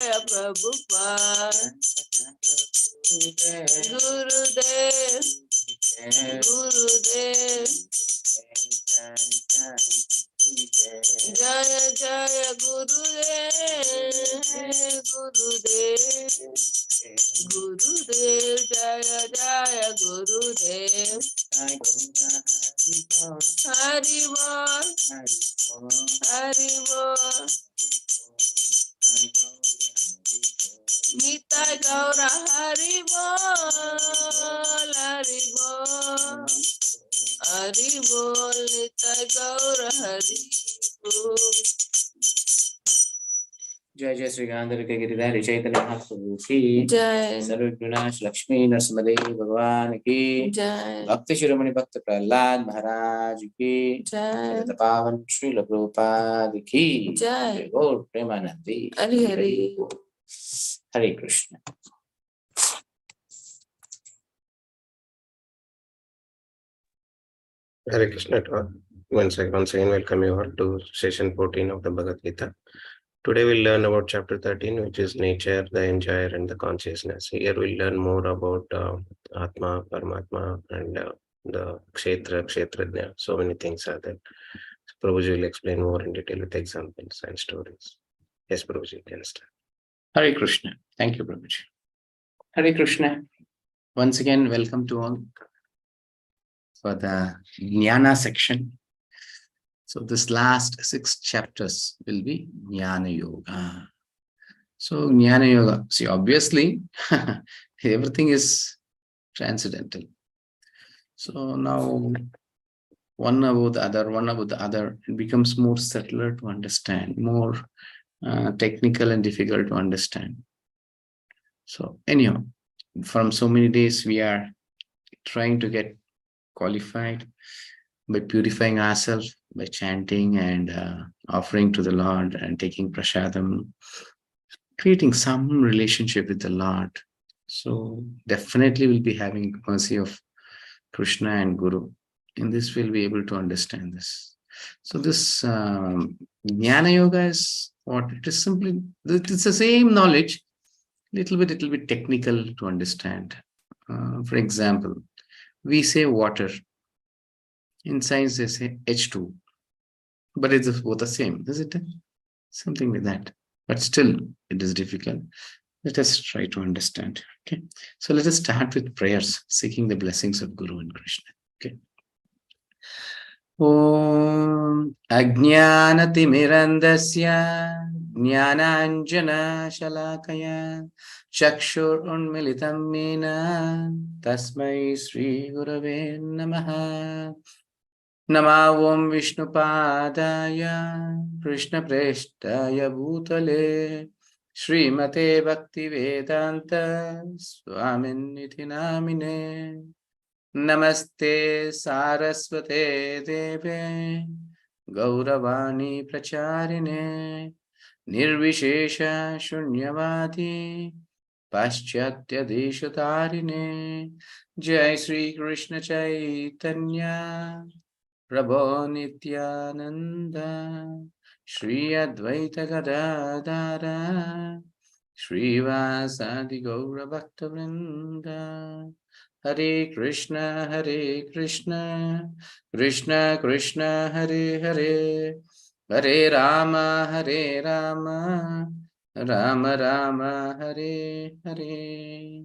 Prabhupada, Gurudev, Gurudev, Jaya Jaya Gurudev, Gurudev, Gurudev, Jaya Jaya Gurudev, Hari Bol, Hari Bol, Nitai Gaura Hari Bol, Hari Bol, Hari Bol, Nitai Gaura Hari Bol. जय जय श्री गांधर के गिरिधारी चैतन्य महाप्रभु की जय। सर्वविघ्नाश लक्ष्मी नरसिंहदेव भगवान की जय। भक्त शिरोमणि भक्त प्रहलाद महाराज की जय। पावन श्रील प्रभुपाद की जय। गौर प्रेमानंदी हरि हरि। हरे Krishna. Hare Krishna to all. Once again, welcome you all to session 14 of the Bhagavad-Gita. Today we'll learn about chapter 13, which is nature, the enjoyer, and the consciousness. Here we'll learn more about Atma, Paramatma, and the Kshetra, Kshetrajna. So many things are there. So Prabhuji will explain more in detail with examples and stories. Yes, Prabhuji, you can start. Hare Krishna. Thank you, Prabhuji. Hare Krishna. Once again, welcome to all for the Jnana section. So this last 6 chapters will be Jnana Yoga. So Jnana Yoga, see, obviously, everything is transcendental. So now one about the other, it becomes more subtler to understand, more technical and difficult to understand. So anyhow, from so many days, we are trying to get qualified by purifying ourselves, by chanting and offering to the Lord and taking prasadam, creating some relationship with the Lord. So definitely we'll be having mercy of Krishna and Guru. In this, we'll be able to understand this. So this Jnana Yoga is what? It is simply, it's the same knowledge, little bit technical to understand. For example, we say water. In science, they say H2. But it's both the same, is it? Something like that. But still, it is difficult. Let us try to understand. Okay. So let us start with prayers, seeking the blessings of Guru and Krishna. Okay. Om Ajnanatimirandasya Jnananjana Shalakaya Chakshur Unmilitam Mena Tasmai Sri Gurave Namaha. Namo Vishnupadaya Krishna Preshtaya Bhutale Srimate Bhaktivedanta Swaminiti Namine Namaste Saraswate Deve Gauravani Pracharine Nirvishesha Shunyavati Paschatya Deshatarine Jai Sri Krishna Chaitanya Prabho Nityananda Shri Advaita Gadadara Shri Vasadi Gaura Bhakta Vrinda Hare Krishna Krishna Krishna Hare Hare Hare Rama Rama Rama Hare Hare.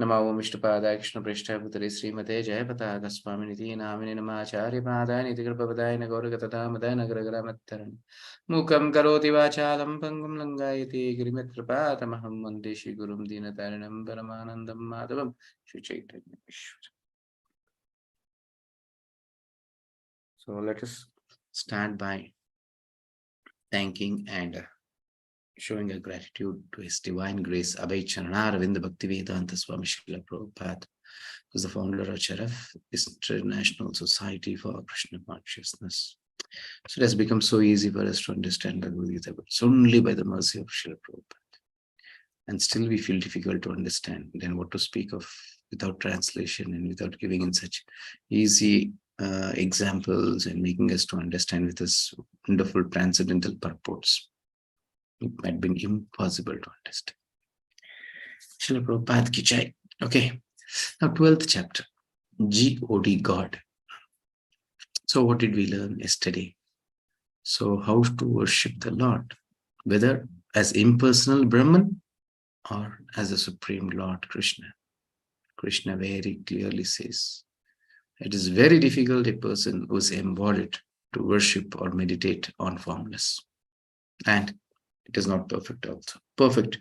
Namo Vishnupadaya Krishna Prishthaya Bhutale Srimate Jayapataka Swaminiti Namine Namacharya Padaya Niti Kripapadaya Gauragatada Madana Gragaramattarana Mukam Karoti Vachalam Pangam Langayati Girimatrapatamaham Vande Shri Gurum Dinataranam Paramanandam Madhavam Shri Chaitanya Ishvara. So let us start by thanking and showing a gratitude to His Divine Grace, Abhay Charanaravinda Bhaktivedanta Swami Srila Prabhupada, who is the founder of CHRF, International Society for Krishna Consciousness. So it has become so easy for us to understand Bhagavad-Gita, but it's only by the mercy of Srila Prabhupada. And still we feel difficult to understand. Then what to speak of without translation and without giving in such easy examples and making us to understand with this wonderful transcendental purports. It might be impossible to understand. Srila Prabhupada ki jai. Okay. Now, 12th chapter, God, God. So, what did we learn yesterday? So, how to worship the Lord, whether as impersonal Brahman or as a Supreme Lord Krishna. Krishna very clearly says, it is very difficult a person who is embodied to worship or meditate on formless. And it is not perfect also. Perfect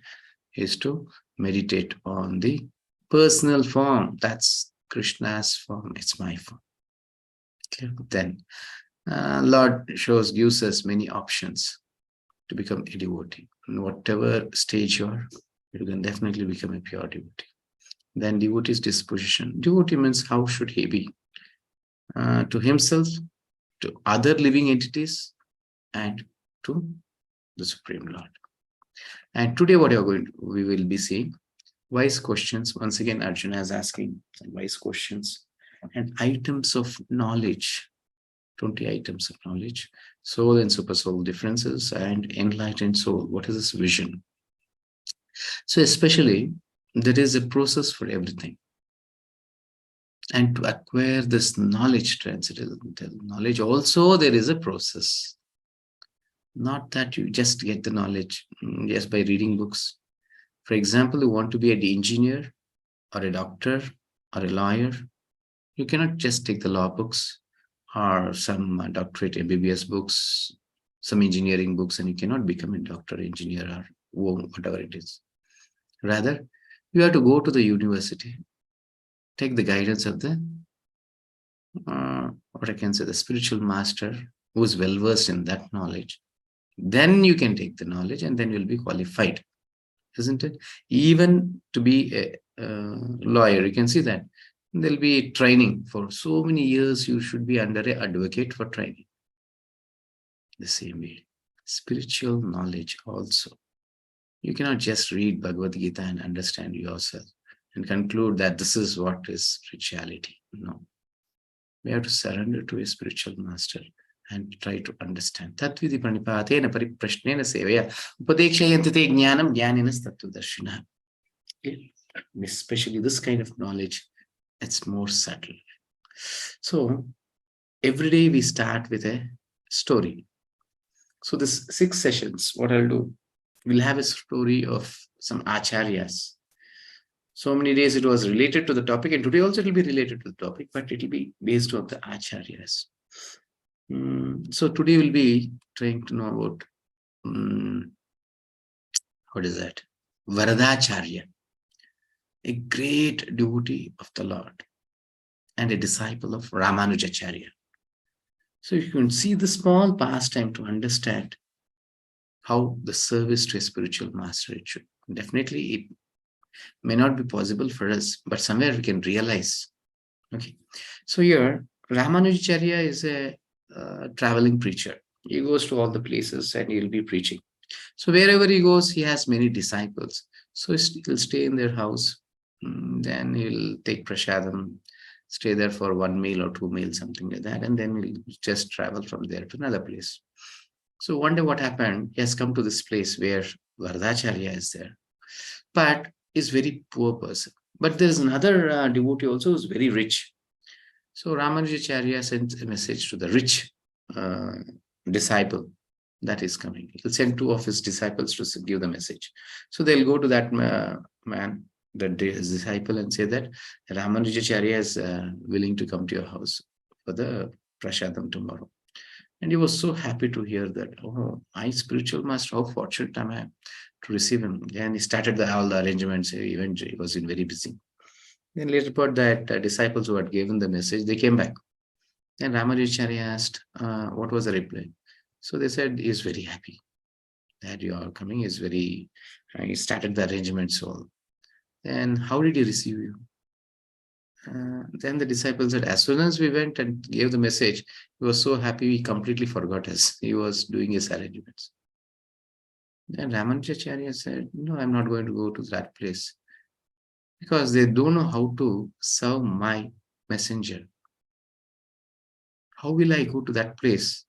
is to meditate on the personal form. That's Krishna's form. It's my form. Okay. Then Lord gives us many options to become a devotee. In whatever stage you are, you can definitely become a pure devotee. Then devotee's disposition. Devotee means how should he be? To himself, to other living entities, and to the Supreme Lord. And today what we will be seeing wise questions. Once again, Arjuna is asking some wise questions and items of knowledge. 20 items of knowledge, soul and super soul differences, and enlightened soul. What is this vision? So especially, there is a process for everything. And to acquire this knowledge, transcendental knowledge, also there is a process. Not that you just get the knowledge just by reading books. For example, you want to be an engineer or a doctor or a lawyer. You cannot just take the law books or some doctorate MBBS books, some engineering books, and you cannot become a doctor, engineer, or whatever it is. Rather, you have to go to the university, take the guidance of the, what I can say, the spiritual master who is well versed in that knowledge. Then you can take the knowledge and then you'll be qualified, isn't it? Even to be a lawyer, you can see that there'll be training for so many years. You should be under an advocate for training. The same way, spiritual knowledge also. You cannot just read Bhagavad-Gita and understand yourself and conclude that this is what is spirituality. No. We have to surrender to a spiritual master and try to understand. Tatvidi pranipatena pariprashnena sevaya upadekshayantite jnanam jnaninas tattvadarshina. Especially this kind of knowledge, it's more subtle. So every day we start with a story. So this 6 sessions, what I'll do, we'll have a story of some acharyas. So many days it was related to the topic, and today also it will be related to the topic, but it will be based on the acharyas. So today we'll be trying to know about what is that? Varadacharya, a great devotee of the Lord and a disciple of Ramanujacharya. So you can see the small pastime to understand how the service to a spiritual master it should. Definitely it may not be possible for us, but somewhere we can realize. Okay. So here, Ramanujacharya is a traveling preacher. He goes to all the places and he'll be preaching. So wherever he goes, he has many disciples. So he'll stay in their house. Then he'll take prasadam, stay there for 1 meal or 2 meals, something like that. And then he'll just travel from there to another place. So one day what happened, he has come to this place where Varadacharya is there. But he's very poor person. But there's another devotee also who's very rich. So Ramanujacharya sends a message to the rich disciple that is coming. He'll send 2 of his disciples to give the message. So they'll go to that man, his disciple, and say that Ramanujacharya is willing to come to your house for the prasadam tomorrow. And he was so happy to hear that, oh, my spiritual master, how fortunate am I to receive him. And he started all the arrangements. He was very busy. Then later part that disciples who had given the message, they came back. And Ramanujacharya asked, what was the reply? So they said, he's very happy that you are coming. He started the arrangements all. Then how did he receive you? Then the disciple said, as soon as we went and gave the message, he was so happy he completely forgot us. He was doing his arrangements. Then Ramanujacharya said, no, I'm not going to go to that place because they don't know how to serve my messenger. How will I go to that place?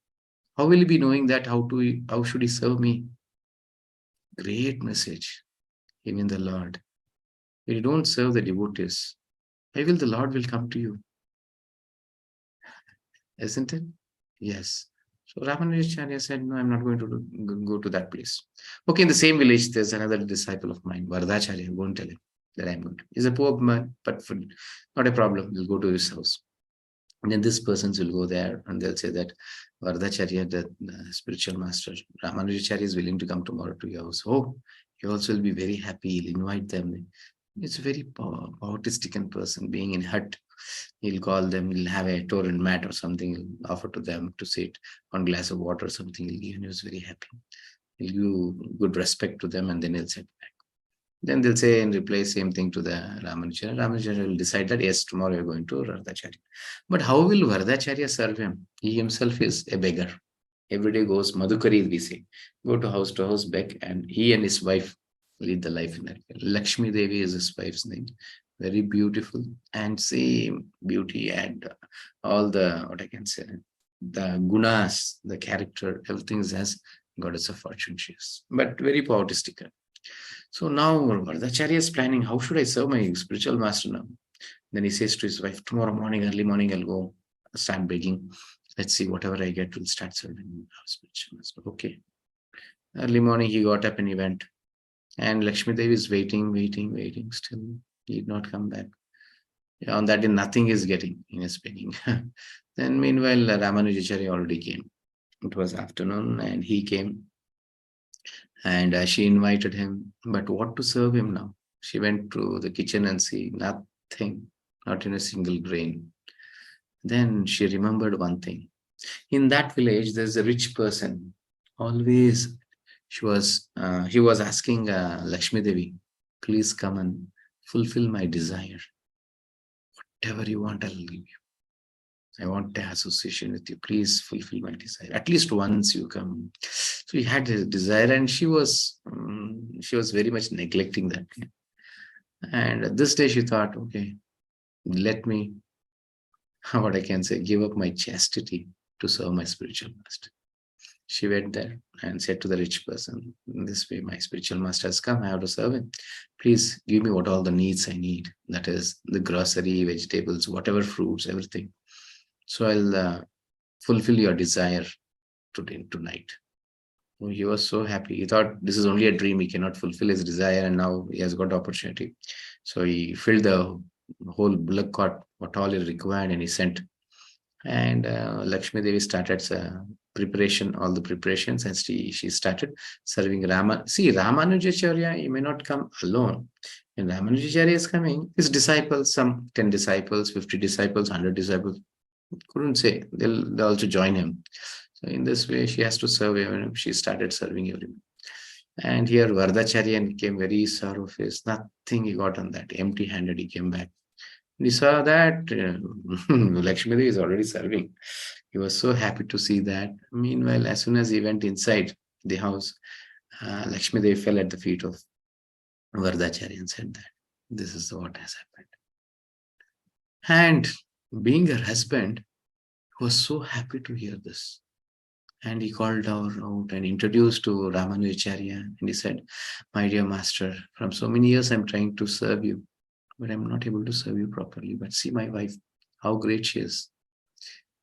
How will he be knowing that how should he serve me? Great message. Even the Lord. If you don't serve the devotees, why will the Lord will come to you? Isn't it? Yes. So Ramanujacharya said, no, I'm not going to go to that place. Okay, in the same village, there's another disciple of mine, Vardacharya. Go and tell him that I'm going to. He's a poor man, but not a problem. We'll go to his house. And then this persons will go there and they'll say that Vardacharya, the spiritual master, Ramanujacharya is willing to come tomorrow to your house. Oh, he also will be very happy. He'll invite them. It's a very power-stricken person being in hut. He'll call them, he'll have a torrent mat or something, he'll offer to them to sit on glass of water or something. He'll give, and he was very happy. He'll give good respect to them and then he'll sit back. Then they'll say in reply same thing to the Ramanujacharya. Ramanujacharya will decide that yes, tomorrow you're going to Vardacharya. But how will Vardacharya serve him? He himself is a beggar. Every day goes Madhukari, we say. Go to house, beg, and he and his wife lead the life in that. Lakshmi Devi is his wife's name. Very beautiful and same beauty and all the, what I can say, the gunas, the character, everything is as goddess of fortune she is. But very poetic. So now Vardacharya is planning, how should I serve my spiritual master now? Then he says to his wife, tomorrow morning, early morning, I'll go start begging. Let's see, whatever I get, we'll start serving our spiritual master. Okay. Early morning, he got up and he went. And Lakshmi Devi is waiting. Still, he did not come back. On that day, nothing is getting in his begging. Then meanwhile, Ramanujacharya already came. It was afternoon and he came. And she invited him. But what to serve him now? She went to the kitchen and see nothing, not in a single grain. Then she remembered one thing. In that village, there's a rich person. Always, he was asking Lakshmi Devi, please come and fulfill my desire. Whatever you want, I'll give you. I want the association with you. Please fulfill my desire. At least once you come. So he had a desire, and she was very much neglecting that. And this day she thought, okay, let me, what I can say, give up my chastity to serve my spiritual master. She went there and said to the rich person, in this way, my spiritual master has come, I have to serve him. Please give me what all the needs I need. That is the grocery, vegetables, whatever fruits, everything. So I'll fulfill your desire tonight. He was so happy. He thought this is only a dream. He cannot fulfill his desire, and now he has got opportunity. So he filled the whole bullock cart, what all he required, and he sent. And Lakshmi Devi started all the preparations, and she started serving Rama. See, Ramanujacharya, he may not come alone. When Ramanujacharya is coming, his disciples, some 10 disciples, 50 disciples, 100 disciples, couldn't say, they'll also join him. So in this way, she has to serve everyone. She started serving everyone. And here Vardacharya came very sorrow-faced. Nothing he got on that. Empty-handed he came back. He saw that Lakshmi Devi is already serving. He was so happy to see that. Meanwhile, as soon as he went inside the house, Lakshmi Devi fell at the feet of Vardacharya and said that this is what has happened. And being her husband, he was so happy to hear this. And he called her out and introduced to Ramanujacharya. And he said, my dear master, from so many years I'm trying to serve you, but I'm not able to serve you properly. But see my wife, how great she is.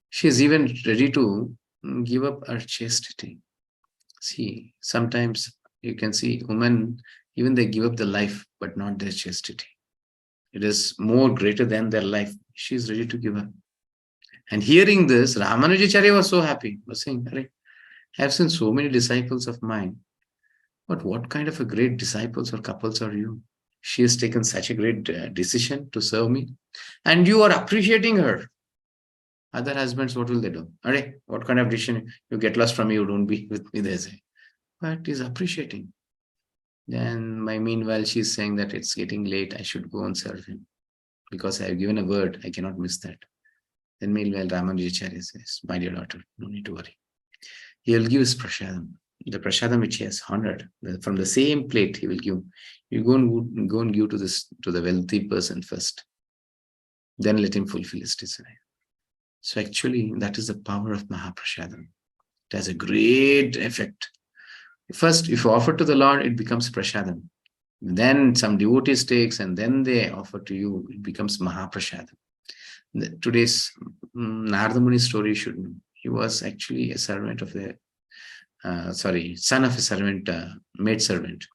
She is even ready to give up her chastity. See, sometimes you can see women, even they give up the life, but not their chastity. It is more greater than their life. She is ready to give up. And hearing this, Ramanujacharya was so happy. Was saying, I have seen so many disciples of mine, but what kind of a great disciples or couples are you? She has taken such a great decision to serve me, and you are appreciating her. Other husbands, what will they do? What kind of decision? You get lost from me, you don't be with me, they say. But he's appreciating. Then meanwhile, she's saying that it's getting late, I should go and serve him. Because I have given a word, I cannot miss that. Then meanwhile, Ramanujacharya says, my dear daughter, no need to worry. He will give his prasadam, the prasadam which he has honored. From the same plate he will give. You go and give to the wealthy person first. Then let him fulfill his desire. So actually, that is the power of Mahaprasadam. It has a great effect. First, if you offer to the Lord, it becomes prashadam. Then some devotees takes and then they offer to you, it becomes mahaprashadam. Today's Narada Muni story should know. He was actually a servant of the, son of a servant, maid servant.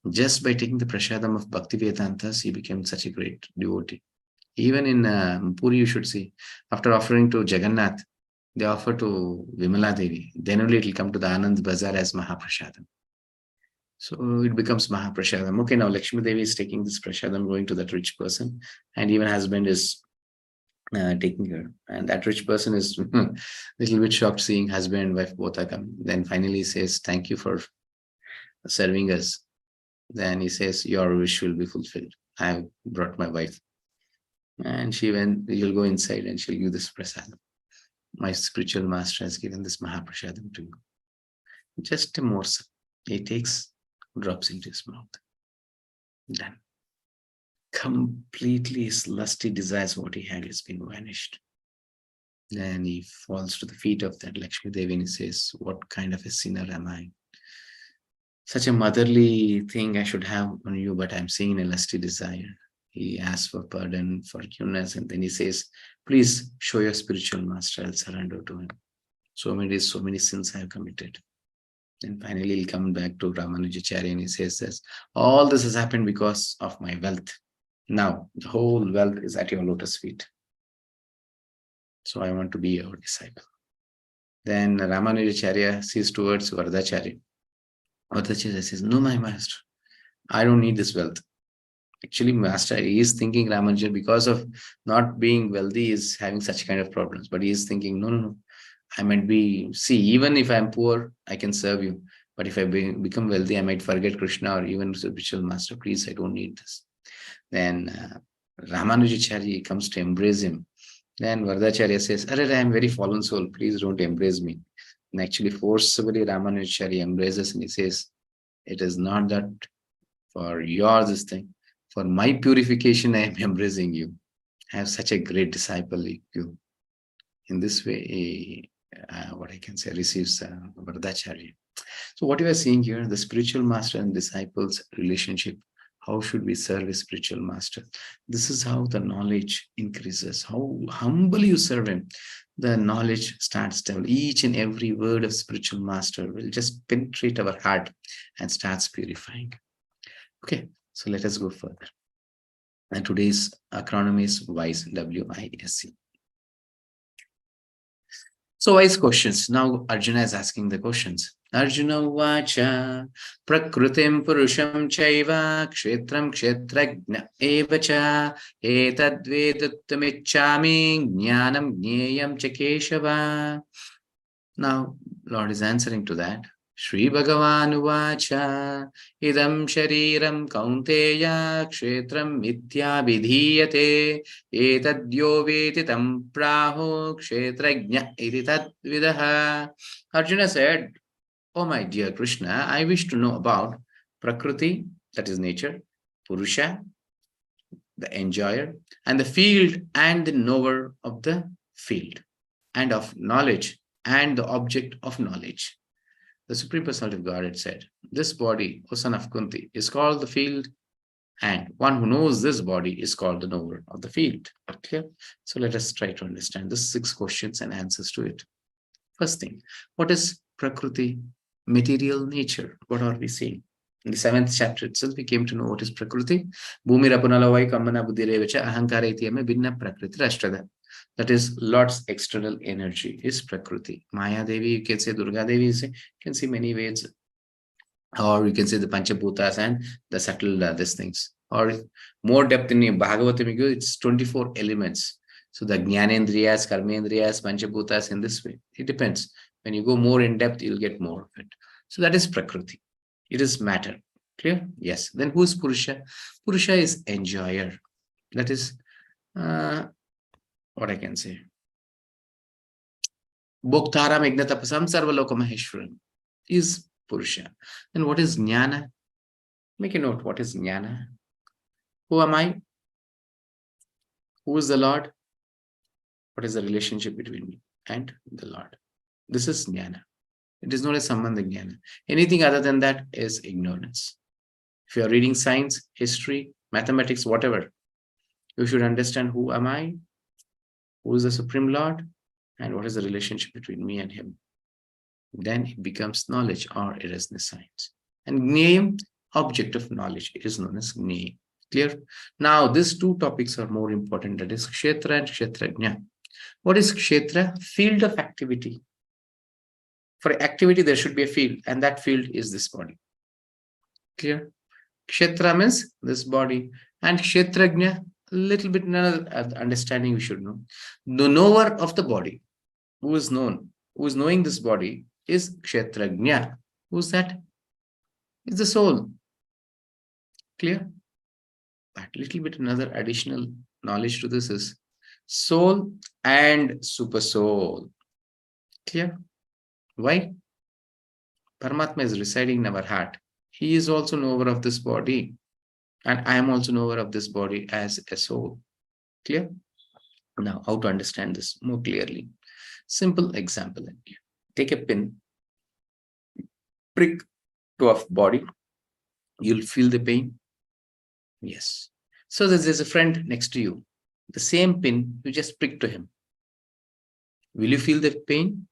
Just by taking the prashadam of Bhakti Vedantas, he became such a great devotee. Even in Puri, you should see, after offering to Jagannath, they offer to Vimala Devi. Then only it will come to the Anand Bazaar as Mahaprashadam. So it becomes Mahaprashadam. Okay, now Lakshmi Devi is taking this prashadam, going to that rich person, and even husband is taking her. And that rich person is a little bit shocked seeing husband and wife both are coming. Then finally says, thank you for serving us. Then he says, your wish will be fulfilled. I have brought my wife. And she went, you'll go inside and she'll give this prasadam. My spiritual master has given this Mahaprasadam to you. Just a morsel. He takes, drops into his mouth. Then completely his lusty desires, what he had, has been vanished. Then he falls to the feet of that Lakshmi Devi and he says, what kind of a sinner am I? Such a motherly thing I should have on you, but I'm seeing a lusty desire. He asks for pardon, forgiveness, and then he says, please show your spiritual master, I'll surrender to him. So many sins I have committed. And finally, he'll come back to Ramanujacharya and he says this, all this has happened because of my wealth. Now, the whole wealth is at your lotus feet. So I want to be your disciple. Then Ramanujacharya sees towards Vardacharya. Vardacharya says, no, my master, I don't need this wealth. Actually, master, he is thinking Ramanuja, because of not being wealthy, is having such kind of problems. But he is thinking, no. I might be, see, even if I'm poor, I can serve you. But if I become wealthy, I might forget Krishna or even spiritual master. Please, I don't need this. Then Ramanujacharya comes to embrace him. Then Vardacharya says, I am very fallen soul. Please don't embrace me. And actually, forcibly, Ramanujacharya embraces and he says, it is not that for your this thing. For my purification, I am embracing you. I have such a great disciple like you. In this way, what I can say, receives Vardacharya. So what you are seeing here, the spiritual master and disciples relationship. How should we serve a spiritual master? This is how the knowledge increases. How humble you serve him, the knowledge starts to, each and every word of spiritual master will just penetrate our heart and starts purifying. Okay, so let us go further. And today's acronym is WISE, W-I-S-E. So wise questions. Now Arjuna is asking the questions. Arjuna vacha prakrutim purusham chaiva kshetram kshetrajna evacha etadveduttamicchami jnanam jneyam cha keshava. Now Lord is answering to that. Shri Bhagavan Uvacha idam shariram kaunteya kshetram mitya vidhiyate etadyo vetitam praho kshetrajna iti tadvidaha. Arjuna said, oh my dear Krishna, I wish to know about Prakriti, that is nature, Purusha, the enjoyer, and the field and the knower of the field, and of knowledge and the object of knowledge. The Supreme Personality of Godhead said, this body, O son of Kunti, is called the field, and one who knows this body is called the knower of the field. Okay? So let us try to understand these 6 questions and answers to it. First thing, what is Prakriti? Material nature. What are we seeing? In the 7th chapter itself, we came to know what is Prakriti. Bhumi rapunalavai kamana buddhirevacha ahankara ityame binna prakriti rashtrada. That is Lord's external energy is Prakriti. Maya Devi, you can say Durga Devi, you can see many ways. Or you can say the Panchabhutas and the subtle these things. Or more depth in Bhagavatam, it's 24 elements. So the Jnanendriyas, Karmendriyas, Panchabhutas in this way. It depends. When you go more in depth, you'll get more of it. So that is Prakriti. It is matter. Clear? Yes. Then who is Purusha? Purusha is enjoyer. That is what I can say. Bhoktaram Ignatapasam Sarvaloka Maheshwaram is Purusha. Then what is Jnana? Make a note. What is Jnana? Who am I? Who is the Lord? What is the relationship between me and the Lord? This is Jnana. It is known as Sambandha Jnana. Anything other than that is ignorance. If you are reading science, history, mathematics, whatever, you should understand who am I, who is the Supreme Lord, and what is the relationship between me and him. Then it becomes knowledge, or it is the science. And name, object of knowledge, it is known as name. Clear? Now, these two topics are more important, that is Kshetra and Kshetrajna. What is Kshetra? Field of activity. For activity, there should be a field, and that field is this body. Clear? Kshetra means this body, and Kshetrajna, a little bit another understanding we should know. The knower of the body, who is knowing this body, is Kshetrajna. Who's that? It's the soul. Clear? But little bit another additional knowledge to this is soul and super soul. Clear? Why? Paramatma is residing in our heart. He is also knower of this body, and I am also knower of this body as a soul. Clear? Now, how to understand this more clearly? Simple example. Take a pin, prick to a body. You'll feel the pain. Yes. So there's a friend next to you. The same pin, you just prick to him. Will you feel the pain?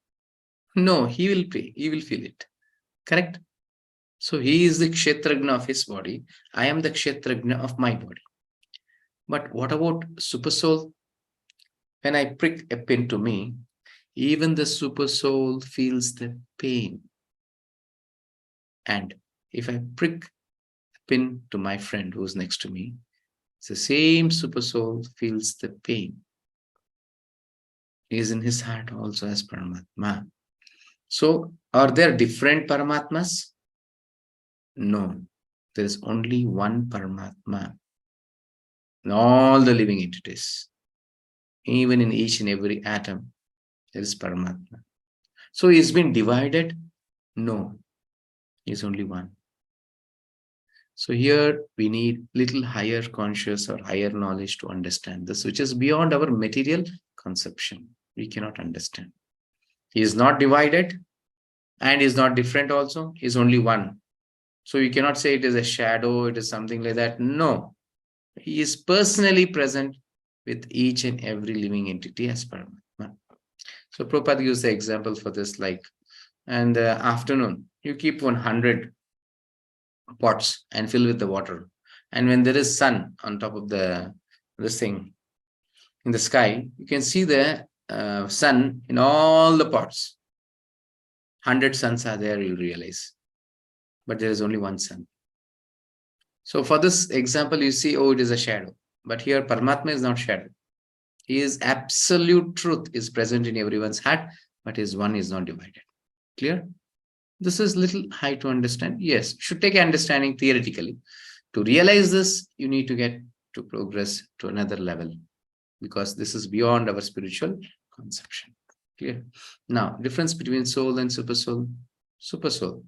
No, he will feel it. Correct? So he is the Kshetrajna of his body. I am the Kshetrajna of my body. But what about super soul? When I prick a pin to me, even the super soul feels the pain. And if I prick a pin to my friend who's next to me, the same super soul feels the pain. He is in his heart also as Paramatma. So, are there different Paramatmas? No. There is only one Paramatma in all the living entities. Even in each and every atom, there is Paramatma. So, he's been divided? No. He is only one. So here we need little higher conscious or higher knowledge to understand this, which is beyond our material conception. We cannot understand. He is not divided and is not different also. He is only one. So you cannot say it is a shadow, it is something like that. No. He is personally present with each and every living entity as Paramatma. So Prabhupada gives the example for this, like, in the afternoon, you keep 100 pots and fill with the water. And when there is sun on top of this thing in the sky, you can see the sun in all the pots. 100 suns are there, you realize. But there is only one sun. So for this example, you see, oh, it is a shadow. But here, Paramatma is not shadow. He is absolute truth, is present in everyone's heart, but his one is not divided. Clear? This is little high to understand. Yes, should take understanding theoretically. To realize this, you need to get to progress to another level, because this is beyond our spiritual conception. Clear? Now, difference between soul and super soul. Super soul.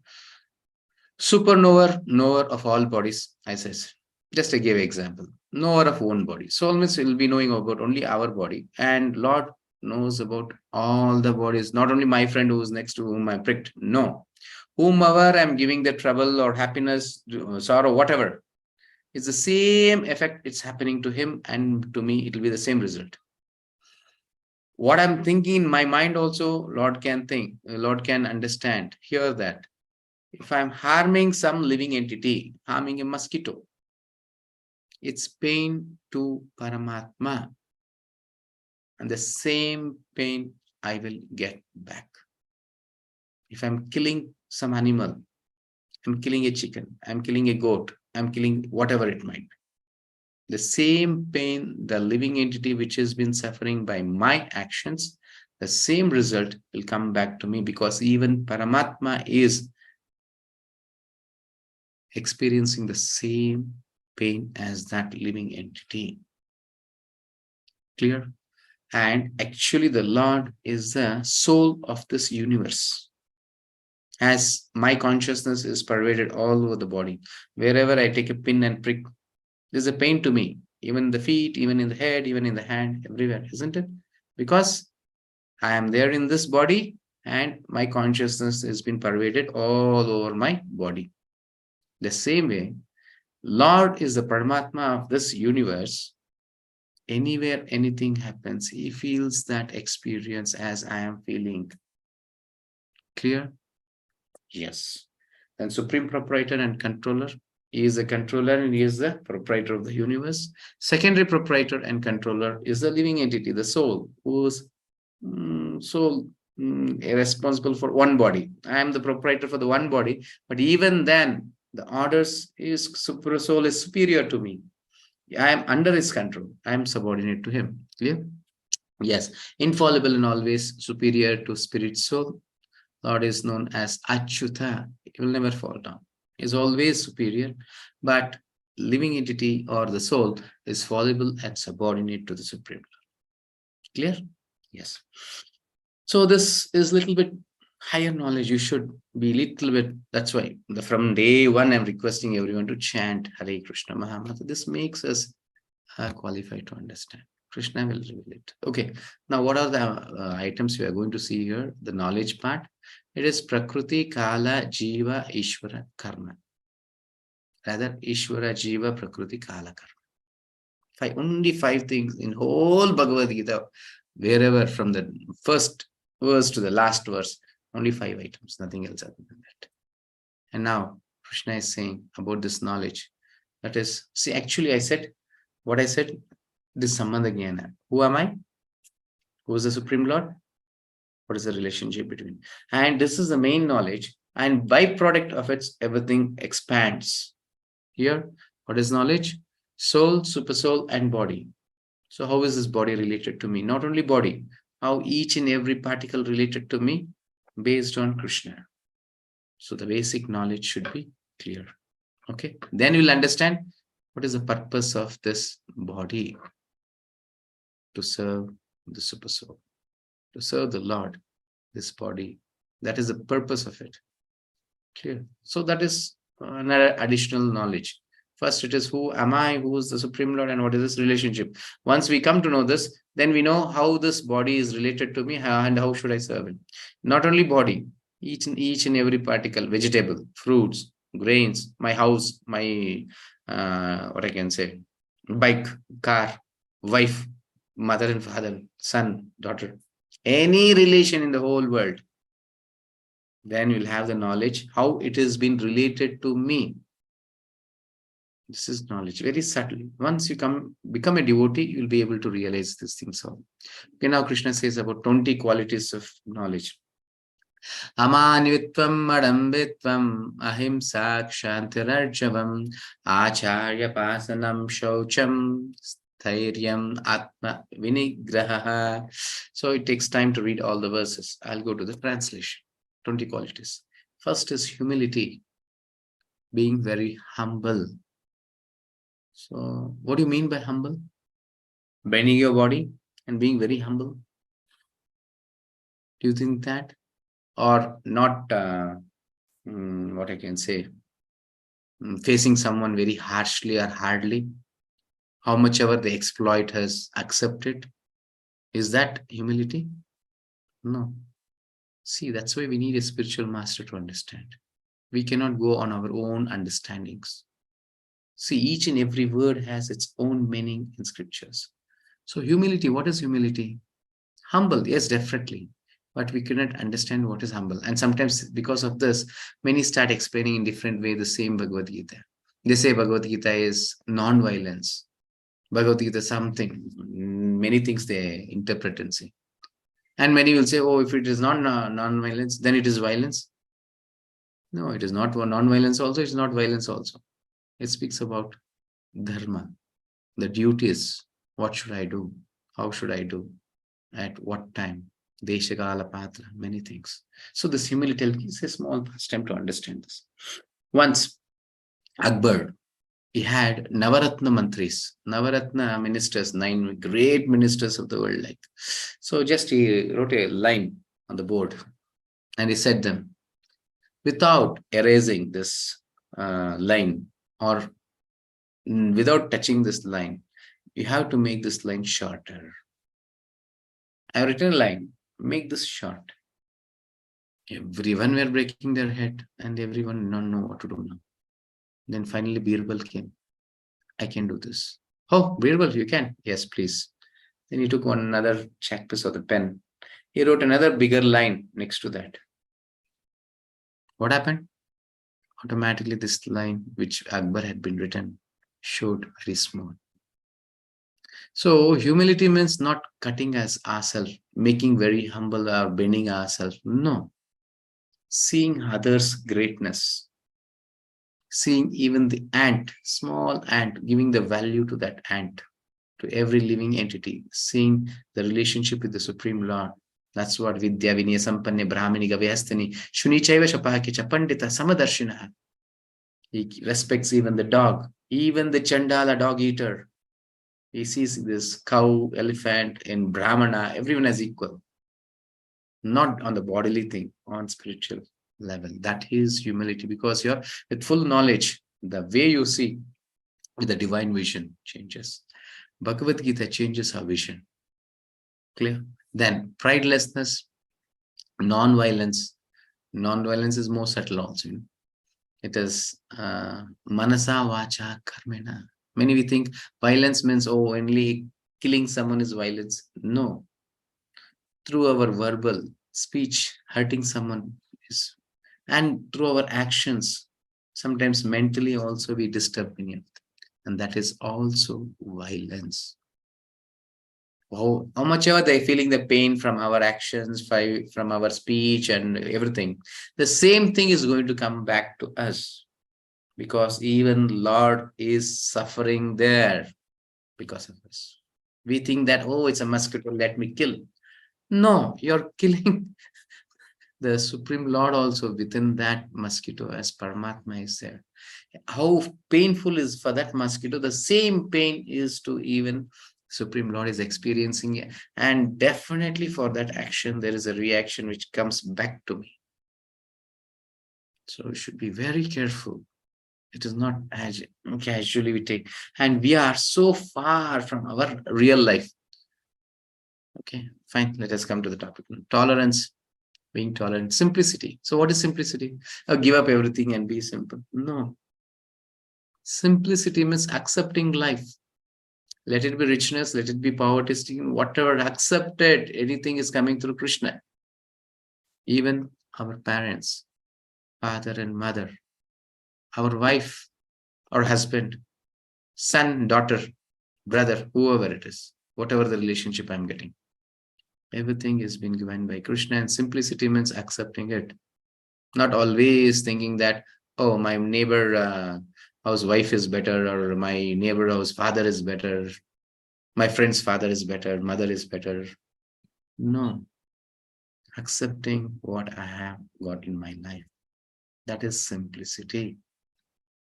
Supernover, knower of all bodies, I says. Just to give an example. Knower of one body. Soul means will be knowing about only our body. And Lord knows about all the bodies. Not only my friend who is next to whom I pricked. No. Whomever I'm giving the trouble or happiness, sorrow, whatever, it's the same effect it's happening to him, and to me, it will be the same result. What I'm thinking in my mind also, Lord can think, Lord can understand, hear that. If I'm harming some living entity, harming a mosquito, it's pain to Paramatma. And the same pain I will get back. If I'm killing some animal, I'm killing a chicken, I'm killing a goat, I'm killing whatever it might be. The same pain, the living entity which has been suffering by my actions, the same result will come back to me, because even Paramatma is experiencing the same pain as that living entity. Clear? And actually the Lord is the soul of this universe. As my consciousness is pervaded all over the body, wherever I take a pin and prick, there's a pain to me, even in the feet, even in the head, even in the hand, everywhere, isn't it? Because I am there in this body, and my consciousness has been pervaded all over my body. The same way, Lord is the Paramatma of this universe. Anywhere anything happens, he feels that experience as I am feeling. Clear? Yes. And Supreme Proprietor and Controller. He is the controller and he is the proprietor of the universe. Secondary proprietor and controller is the living entity, the soul, whose soul responsible for one body. I am the proprietor for the one body, but even then, the orders is super soul is superior to me. I am under his control. I am subordinate to him. Clear? Yes. Infallible and always superior to spirit soul. Lord is known as Achyuta. He will never fall down. He is always superior, but living entity or the soul is fallible and subordinate to the Supreme Lord. Clear? Yes. So this is little bit higher knowledge. You should be little bit. That's why from day one, I'm requesting everyone to chant Hare Krishna Mahamantra. This makes us qualified to understand. Krishna will reveal it. Okay. Now, what are the items we are going to see here? The knowledge part. It is Prakriti, Kala, Jiva, Ishvara, Karma. Rather, Ishvara, Jiva, Prakriti, Kala, Karma. Only five things in whole Bhagavad-Gita, wherever from the first verse to the last verse, only five items, nothing else other than that. And now, Krishna is saying about this knowledge. That is, see, actually, I said, what I said, this Sambandha Jnana. Who am I? Who is the Supreme Lord? What is the relationship between? And this is the main knowledge. And byproduct of it, everything expands. Here, what is knowledge? Soul, supersoul, and body. So how is this body related to me? Not only body, how each and every particle related to me based on Krishna. So the basic knowledge should be clear. Okay. Then you'll understand what is the purpose of this body. To serve the supersoul, to serve the Lord, this body. That is the purpose of it. Clear? So that is another additional knowledge. First, it is who am I, who is the Supreme Lord, and what is this relationship. Once we come to know this, then we know how this body is related to me and how should I serve it. Not only body, each and every particle, vegetable, fruits, grains, my house, my, what I can say, bike, car, wife, mother and father, son, daughter, any relation in the whole world, then you'll have the knowledge how it has been related to me. This is knowledge, very subtle. Once you become a devotee, you'll be able to realize these things all. Okay, now Krishna says about 20 qualities of knowledge. Amanvitvam madambitvam ahimsa kshantirarjavam acharya pasanam shaucham Thairyam Atma Vinigraha. So it takes time to read all the verses. I'll go to the translation. 20 qualities. First is humility, being very humble. So what do you mean by humble? Bending your body and being very humble. Do you think that? Or not, what I can say, facing someone very harshly or hardly? How much ever they exploit us, accept it. Is that humility? No. See, that's why we need a spiritual master to understand. We cannot go on our own understandings. See, each and every word has its own meaning in scriptures. So humility, what is humility? Humble, yes, definitely. But we cannot understand what is humble. And sometimes because of this, many start explaining in different way the same Bhagavad-Gita. They say Bhagavad-Gita is non-violence. Bhagavad-Gita something, many things they interpret and say. And many will say, oh, if it is not non-violence, then it is violence. No, it is not non-violence also, it's not violence also. It speaks about dharma, the duties, what should I do, how should I do, at what time, deshakala patra, many things. So this humility is a small step to understand this. Once, Akbar, he had Navaratna mantris, Navaratna ministers, 9 great ministers of the world. Like, so just he wrote a line on the board and he said them without erasing this line or without touching this line. You have to make this line shorter. I have written a line, make this short. Everyone were breaking their head and everyone don't know what to do now. Then finally Birbal came. I can do this. Oh, Birbal, you can? Yes, please. Then he took another chalk piece of the pen. He wrote another bigger line next to that. What happened? Automatically this line which Akbar had been written showed very small. So humility means not cutting as ourselves, making very humble or bending ourselves. No. Seeing others' greatness. Seeing even the ant, small ant, giving the value to that ant, to every living entity, seeing the relationship with the Supreme Lord. That's what Vidya Vinaya Sampanne Brahmini Gavyastani Shuni Chaiva Shapaki Pandita Samadarshina. He respects even the dog, even the Chandala dog eater. He sees this cow, elephant, and Brahmana, everyone as equal. Not on the bodily thing, on spiritual level. That is humility, because you're with full knowledge, the way you see with the divine vision changes. Bhagavad-Gita changes our vision. Clear? Then pridelessness, non-violence. Non-violence is more subtle also. It is manasa vacha karmena. Many we think violence means, oh, only killing someone is violence. No. Through our verbal speech, hurting someone is, and through our actions, sometimes mentally also we disturb many, and that is also violence. How much ever they're feeling the pain from our actions, from our speech and everything, the same thing is going to come back to us, because even Lord is suffering there because of us. We think that, oh, it's a mosquito, let me kill. No, you're killing the Supreme Lord also within that mosquito, as Paramatma is there. How painful is for that mosquito, the same pain is to even Supreme Lord is experiencing. And definitely for that action, there is a reaction which comes back to me. So we should be very careful. It is not as casually we take. And we are so far from our real life. Okay, fine. Let us come to the topic. Tolerance. Being tolerant, simplicity. So what is simplicity? Give up everything and be simple. No. Simplicity means accepting life. Let it be richness, let it be poverty, whatever, accept it. Anything is coming through Krishna. Even our parents, father and mother, our wife or husband, son, daughter, brother, whoever it is, whatever the relationship I'm getting. Everything is being given by Krishna, and simplicity means accepting it. Not always thinking that, oh, my neighbor house wife is better, or my neighbor house father is better, my friend's father is better, mother is better. No. Accepting what I have got in my life. That is simplicity.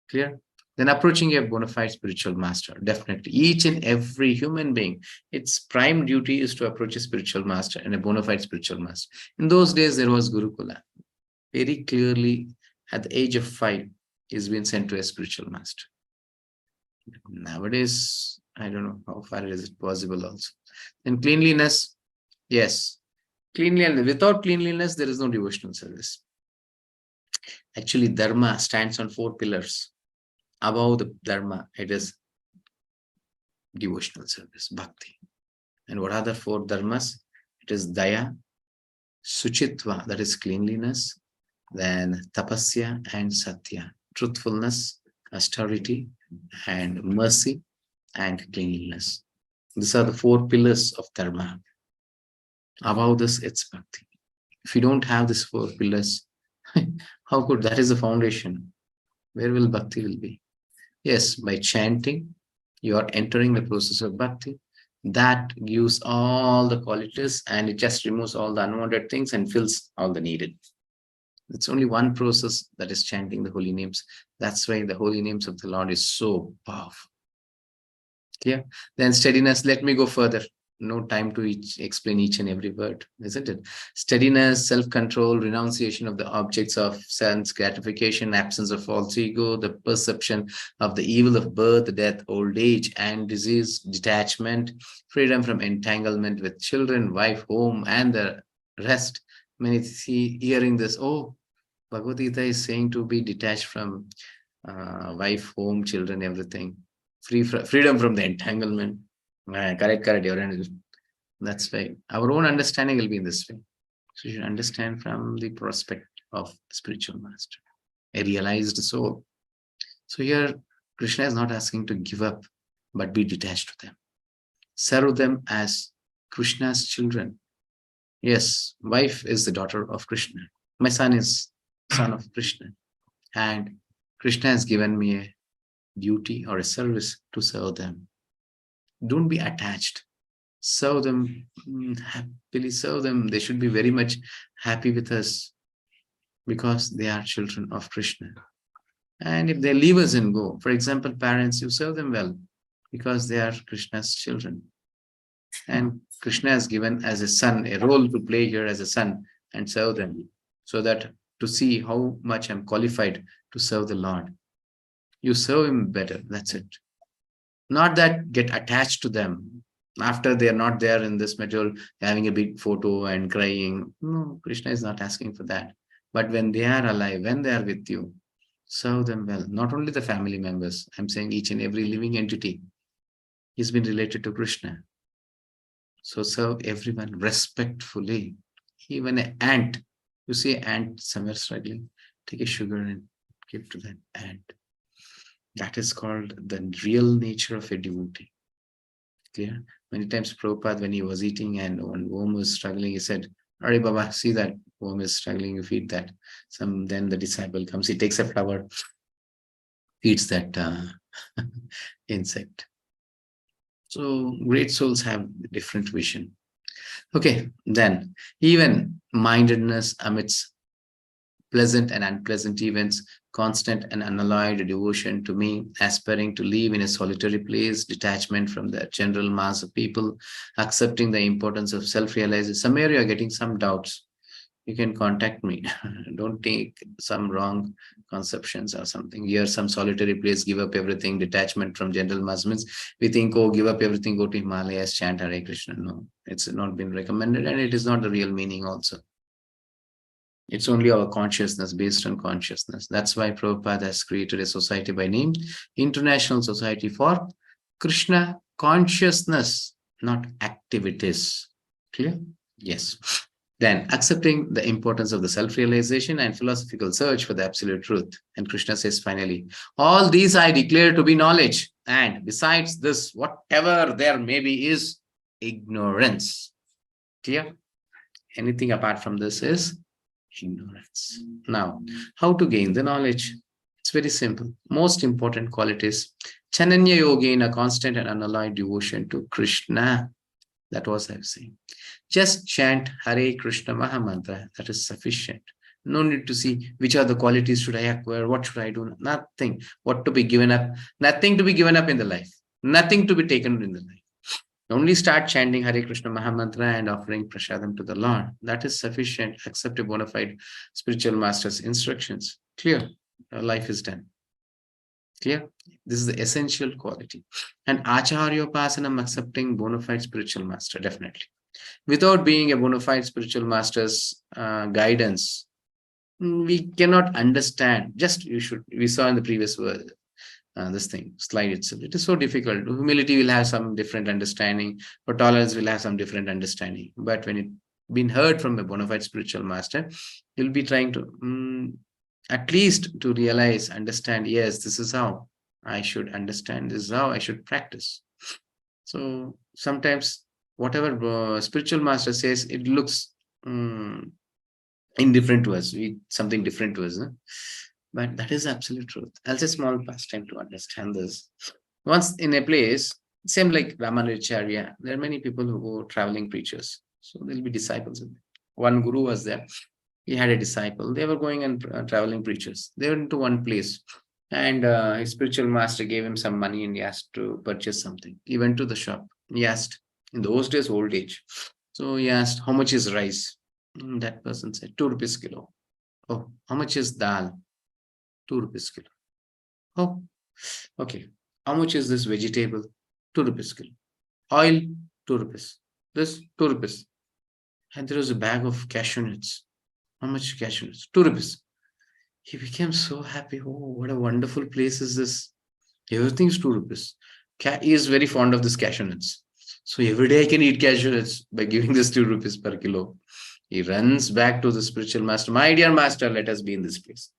Clear? Then approaching a bona fide spiritual master. Definitely. Each and every human being, its prime duty is to approach a spiritual master and a bona fide spiritual master. In those days, there was Gurukula. Very clearly, at the age of 5, he's been sent to a spiritual master. Nowadays, I don't know how far is it possible also. And cleanliness, yes. Cleanliness. Without cleanliness, there is no devotional service. Actually, Dharma stands on 4 pillars. Above the Dharma, it is devotional service, bhakti. And what are the 4 dharmas? It is daya, suchitva, that is cleanliness, then tapasya and satya, truthfulness, austerity, and mercy, and cleanliness. These are the 4 pillars of dharma. Above this, it's bhakti. If you don't have these 4 pillars, how could, that is the foundation. Where will bhakti will be? Yes, by chanting, you are entering the process of bhakti. That gives all the qualities, and it just removes all the unwanted things and fills all the needed. It's only one process, that is chanting the holy names. That's why the holy names of the Lord is so powerful. Clear? Then steadiness, let me go further. No time to explain each and every word, isn't it? Steadiness, self-control, renunciation of the objects of sense gratification, absence of false ego, the perception of the evil of birth, death, old age, and disease, detachment, freedom from entanglement with children, wife, home, and the rest. Many see hearing this, oh, Bhagavad-Gita is saying to be detached from wife, home, children, everything. Freedom from the entanglement. Correct. That's why our own understanding will be in this way. So you should understand from the prospect of spiritual master, a realized soul. So here, Krishna is not asking to give up, but be detached to them. Serve them as Krishna's children. Yes, wife is the daughter of Krishna. My son is son of Krishna. And Krishna has given me a duty or a service to serve them. Don't be attached. Serve them, happily serve them. They should be very much happy with us because they are children of Krishna. And if they leave us and go, for example, parents, you serve them well because they are Krishna's children. And Krishna has given as a son a role to play here as a son and serve them, so that to see how much I'm qualified to serve the Lord. You serve him better. That's it. Not that get attached to them after they are not there in this material, having a big photo and crying. No, Krishna is not asking for that. But when they are alive, when they are with you, serve them well. Not only the family members, I'm saying each and every living entity has been related to Krishna. So serve everyone respectfully. Even an ant, you see an ant somewhere struggling, take a sugar and give to that ant. That is called the real nature of a devotee. Clear? Many times Prabhupada, when he was eating and one worm was struggling, he said, Hare Baba, see that worm is struggling, you feed that. Then the disciple comes, he takes a flower, feeds that insect. So great souls have different vision. Okay, then even mindedness amidst pleasant and unpleasant events, constant and unalloyed devotion to me, aspiring to live in a solitary place, detachment from the general mass of people, accepting the importance of self-realization. Somewhere you are getting some doubts. You can contact me. Don't take some wrong conceptions or something. Here, some solitary place, give up everything, detachment from general mass means we think, oh, give up everything, go to Himalayas, chant Hare Krishna. No, it's not been recommended and it is not the real meaning also. It's only our consciousness, based on consciousness. That's why Prabhupada has created a society by name, International Society for Krishna Consciousness, not activities. Clear? Yes. Then accepting the importance of the self-realization and philosophical search for the absolute truth. And Krishna says finally, all these I declare to be knowledge. And besides this, whatever there may be is ignorance. Clear? Anything apart from this is ignorance. Now, how to gain the knowledge? It's very simple. Most important qualities. Chananya Yogena, constant and unalloyed devotion to Krishna. That was I've seen. Just chant Hare Krishna Mahamantra. That is sufficient. No need to see which are the qualities should I acquire, what should I do. Nothing. What to be given up. Nothing to be given up in the life. Nothing to be taken in the life. Only start chanting Hare Krishna Mahamantra and offering prasadam to the Lord. That is sufficient. Accept a bona fide spiritual master's instructions. Clear. Your life is done. Clear? This is the essential quality. And Acharyopasanam, accepting bona fide spiritual master, definitely. Without being a bona fide spiritual master's guidance, we cannot understand. Just we saw in the previous word, this thing, slide itself. It is so difficult. Humility will have some different understanding, or tolerance will have some different understanding. But when it's been heard from a bona fide spiritual master, you'll be trying to at least to realize, understand, yes, this is how I should understand, this is how I should practice. So sometimes whatever spiritual master says, it looks indifferent to us, something different to us. Huh? But that is absolute truth. I'll say small pastime to understand this. Once in a place, same like Ramanujacharya, there are many people who go traveling preachers. So there'll be disciples. One guru was there. He had a disciple. They were going and traveling preachers. They went to one place. And his spiritual master gave him some money and he asked to purchase something. He went to the shop. He asked, in those days, old age. So he asked, how much is rice? That person said, 2 rupees kilo. Oh, how much is dal? 2 rupees kilo. Oh, okay. How much is this vegetable? 2 rupees kilo. Oil, 2 rupees. This, 2 rupees. And there was a bag of cashew nuts. How much cashew nuts? 2 rupees. He became so happy. Oh, what a wonderful place is this. Everything is 2 rupees. He is very fond of this cashew nuts. So every day I can eat cashew nuts by giving this 2 rupees per kilo. He runs back to the spiritual master. My dear master, let us be in this place.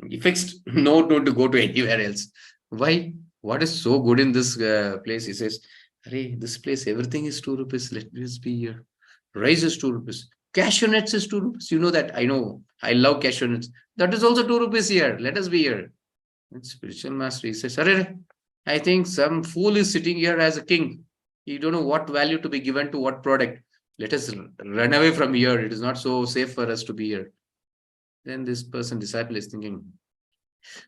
He fixed no to go to anywhere else. Why? What is so good in this place? He says, Arey, this place, everything is 2 rupees. Let us be here. Rice is 2 rupees. Cashew nuts is 2 rupees. You know that. I know. I love cashew nuts. That is also 2 rupees here. Let us be here. And spiritual master, he says, Arey, I think some fool is sitting here as a king. You don't know what value to be given to what product. Let us run away from here. It is not so safe for us to be here. Then this disciple is thinking,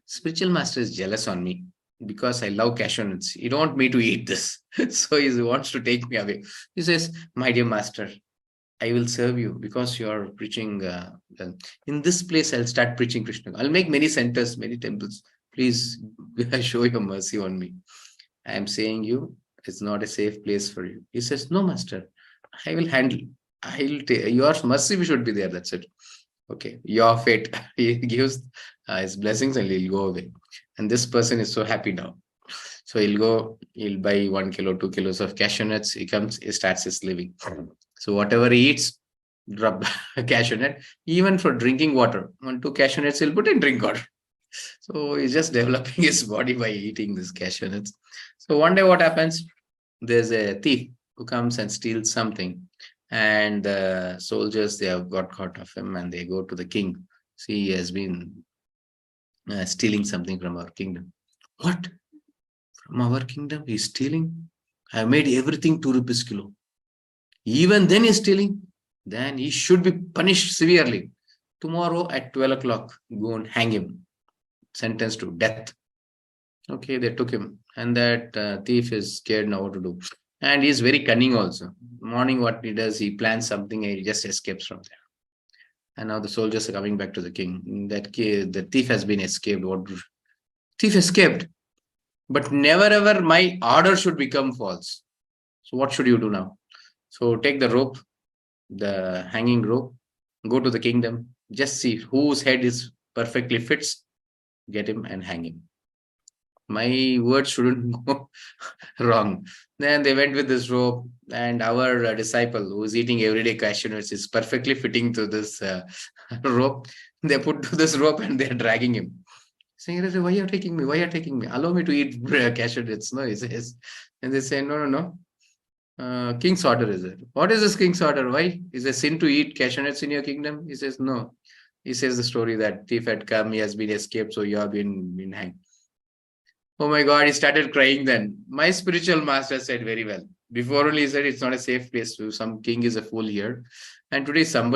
spiritual master is jealous on me because I love cashew nuts. He don't want me to eat this. So he wants to take me away. He says, my dear master, I will serve you because you are preaching. In this place, I'll start preaching Krishna. I'll make many centers, many temples. Please show your mercy on me. I am saying you, it's not a safe place for you. He says, no, master, I will handle. I'll take your mercy should be there. That's it. Okay, your fate. He gives his blessings and he'll go away. And this person is so happy now. So he'll buy 1 kilo, 2 kilos of cashew nuts. He starts his living. So whatever he eats, drop cashew nut. Even for drinking water, 1, 2 cashew nuts, he'll put in drink water. So he's just developing his body by eating this cashew nuts. So one day what happens? There's a thief who comes and steals something. And the soldiers, they have got caught of him and they go to the king. See, he has been stealing something from our kingdom. What? From our kingdom? He's stealing? I made everything 2 rupees kilo. Even then he's stealing? Then he should be punished severely. Tomorrow at 12 o'clock, go and hang him. Sentenced to death. Okay, they took him. And that thief is scared now what to do. And he's very cunning also. Morning, what he does, he plans something and he just escapes from there. And now the soldiers are coming back to the king. The thief has been escaped. What? Thief escaped. But never ever my order should become false. So what should you do now? So take the rope, the hanging rope, go to the kingdom, just see whose head is perfectly fits, get him and hang him. My words shouldn't go wrong. Then they went with this rope, and our disciple who is eating everyday cashew nuts is perfectly fitting to this rope. They put to this rope and they're dragging him. Saying, why are you taking me? Why are you taking me? Allow me to eat cashew nuts. No, he says. And they say, no. King's order is it. What is this king's order? Why? Is it a sin to eat cashew nuts in your kingdom? He says, no. He says the story that thief had come, he has been escaped, so you have been hanged. Oh my God, he started crying then. My spiritual master said very well. Before only he said it's not a safe place. Some king is a fool here. And today some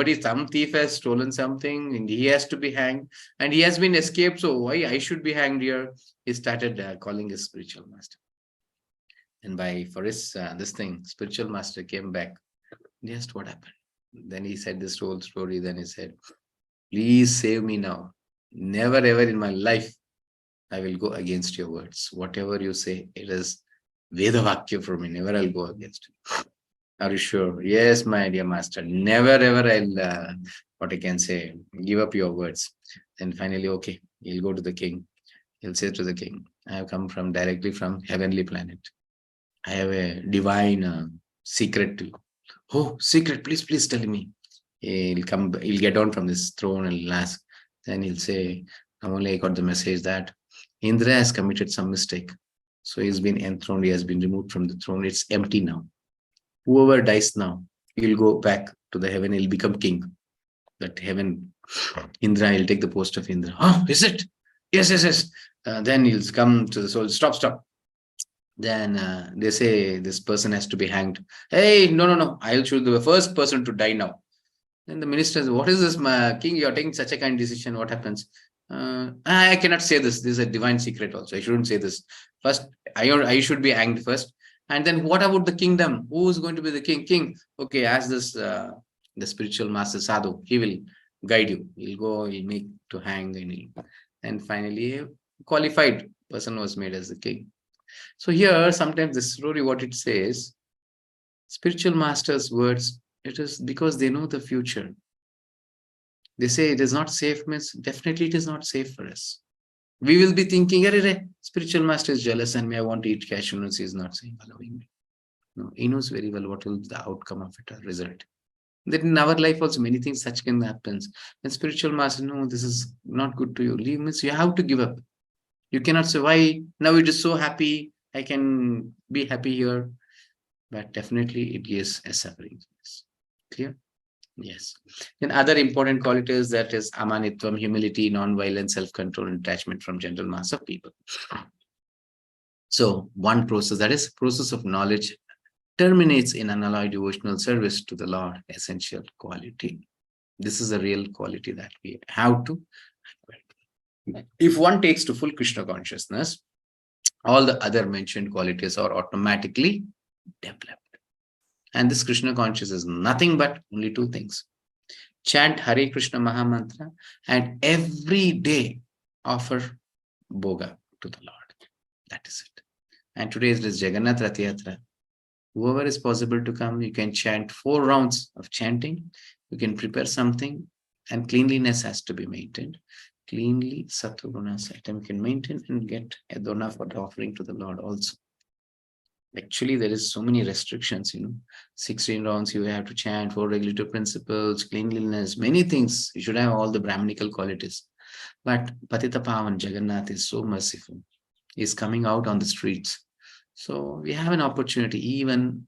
thief has stolen something and he has to be hanged. And he has been escaped, so why I should be hanged here? He started calling his spiritual master. And for his spiritual master came back. He asked what happened. Then he said this whole story. Then he said, please save me now. Never ever in my life I will go against your words. Whatever you say, it is Veda Vakya for me. Never I'll go against it. Are you sure? Yes, my dear master. Never ever I'll, give up your words. Then finally, okay, he'll go to the king. He'll say to the king, I have come directly from heavenly planet. I have a divine secret to you. Oh, secret, please tell me. He'll get down from this throne and he'll ask. Then he'll say, only I got the message that Indra has committed some mistake. So he's been enthroned, he has been removed from the throne. It's empty now. Whoever dies now, he'll go back to the heaven, he'll become king. That heaven, Indra, he'll take the post of Indra. Oh, is it? Yes. Then he'll come to the soul. Stop. Then they say this person has to be hanged. Hey, no. I'll choose the first person to die now. Then the minister says, what is this, king? You're taking such a kind decision. What happens? I cannot say this. This is a divine secret also. I shouldn't say this. First, I should be hanged first. And then what about the kingdom? Who is going to be the king? King. Okay, ask this, the spiritual master Sadhu. He will guide you. He'll go, he'll make to hang. And finally, a qualified person was made as the king. So here, sometimes the story, what it says, spiritual master's words, it is because they know the future. They say it is not safe, means definitely it is not safe for us. We will be thinking, "Arre, spiritual master is jealous and may I want to eat cashew nuts, he is not saying, allowing me." No, he knows very well what will be the outcome of it or result. That in our life also many things such can happen. When spiritual master, no, this is not good to you. Leave means you have to give up. You cannot say, why now it is so happy, I can be happy here. But definitely it gives a suffering. Clear? Yes. Then other important qualities, that is amanitvam, humility, non-violence, self-control, and detachment from general mass of people. So one process, that is process of knowledge, terminates in unalloyed devotional service to the Lord, essential quality. This is a real quality that we have to. If one takes to full Krishna consciousness, all the other mentioned qualities are automatically developed. And this Krishna consciousness is nothing but only two things. Chant Hare Krishna Mahamantra and every day offer Bhoga to the Lord. That is it. And today is this Jagannath Rath Yatra. Whoever is possible to come, you can chant 4 rounds of chanting. You can prepare something, and cleanliness has to be maintained. Cleanly, Sattva-guna item you can maintain and get a dona for the offering to the Lord also. Actually, there is so many restrictions, 16 rounds you have to chant, 4 regulative principles, cleanliness, many things. You should have all the Brahminical qualities. But Patita Pavan Jagannath is so merciful. He is coming out on the streets. So we have an opportunity, even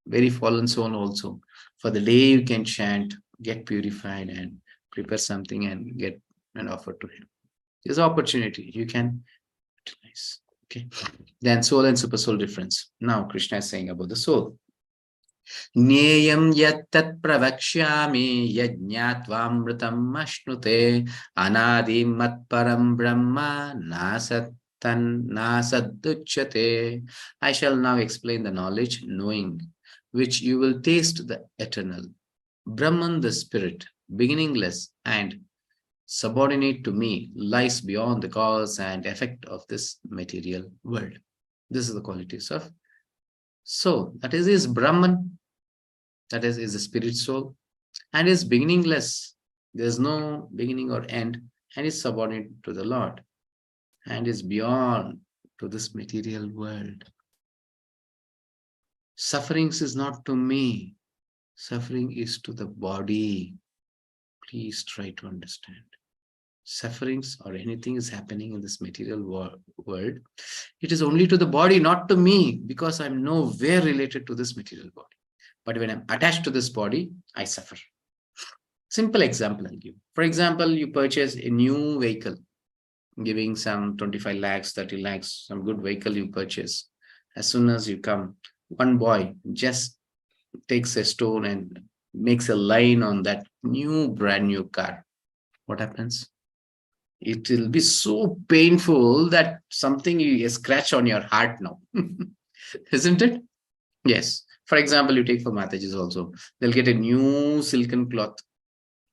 very fallen soul also. For the day you can chant, get purified and prepare something and get an offer to him. There's an opportunity you can utilize. Okay. Then soul and super soul difference. Now Krishna is saying about the soul. Nyayam yattat pravakshyami yajñatvam ashnute anadi matparam brahma nasat nasaduchyate. I shall now explain the knowledge, knowing, which you will taste the eternal. Brahman, the spirit, beginningless and subordinate to me, lies beyond the cause and effect of this material world. This is the qualities of soul. That is Brahman, that is the spirit soul, and is beginningless. There is no beginning or end, and is subordinate to the Lord, and is beyond to this material world. Sufferings is not to me. Suffering is to the body. Please try to understand. Sufferings or anything is happening in this material world, it is only to the body, not to me, because I'm nowhere related to this material body. But when I'm attached to this body, I suffer. Simple example I'll give. For example, you purchase a new vehicle, giving some 25 lakhs, 30 lakhs, some good vehicle you purchase. As soon as you come, one boy just takes a stone and makes a line on that brand new car. What happens? It will be so painful that something you scratch on your heart now. Isn't it? Yes. For example, you take for Matajis also. They'll get a new silken cloth,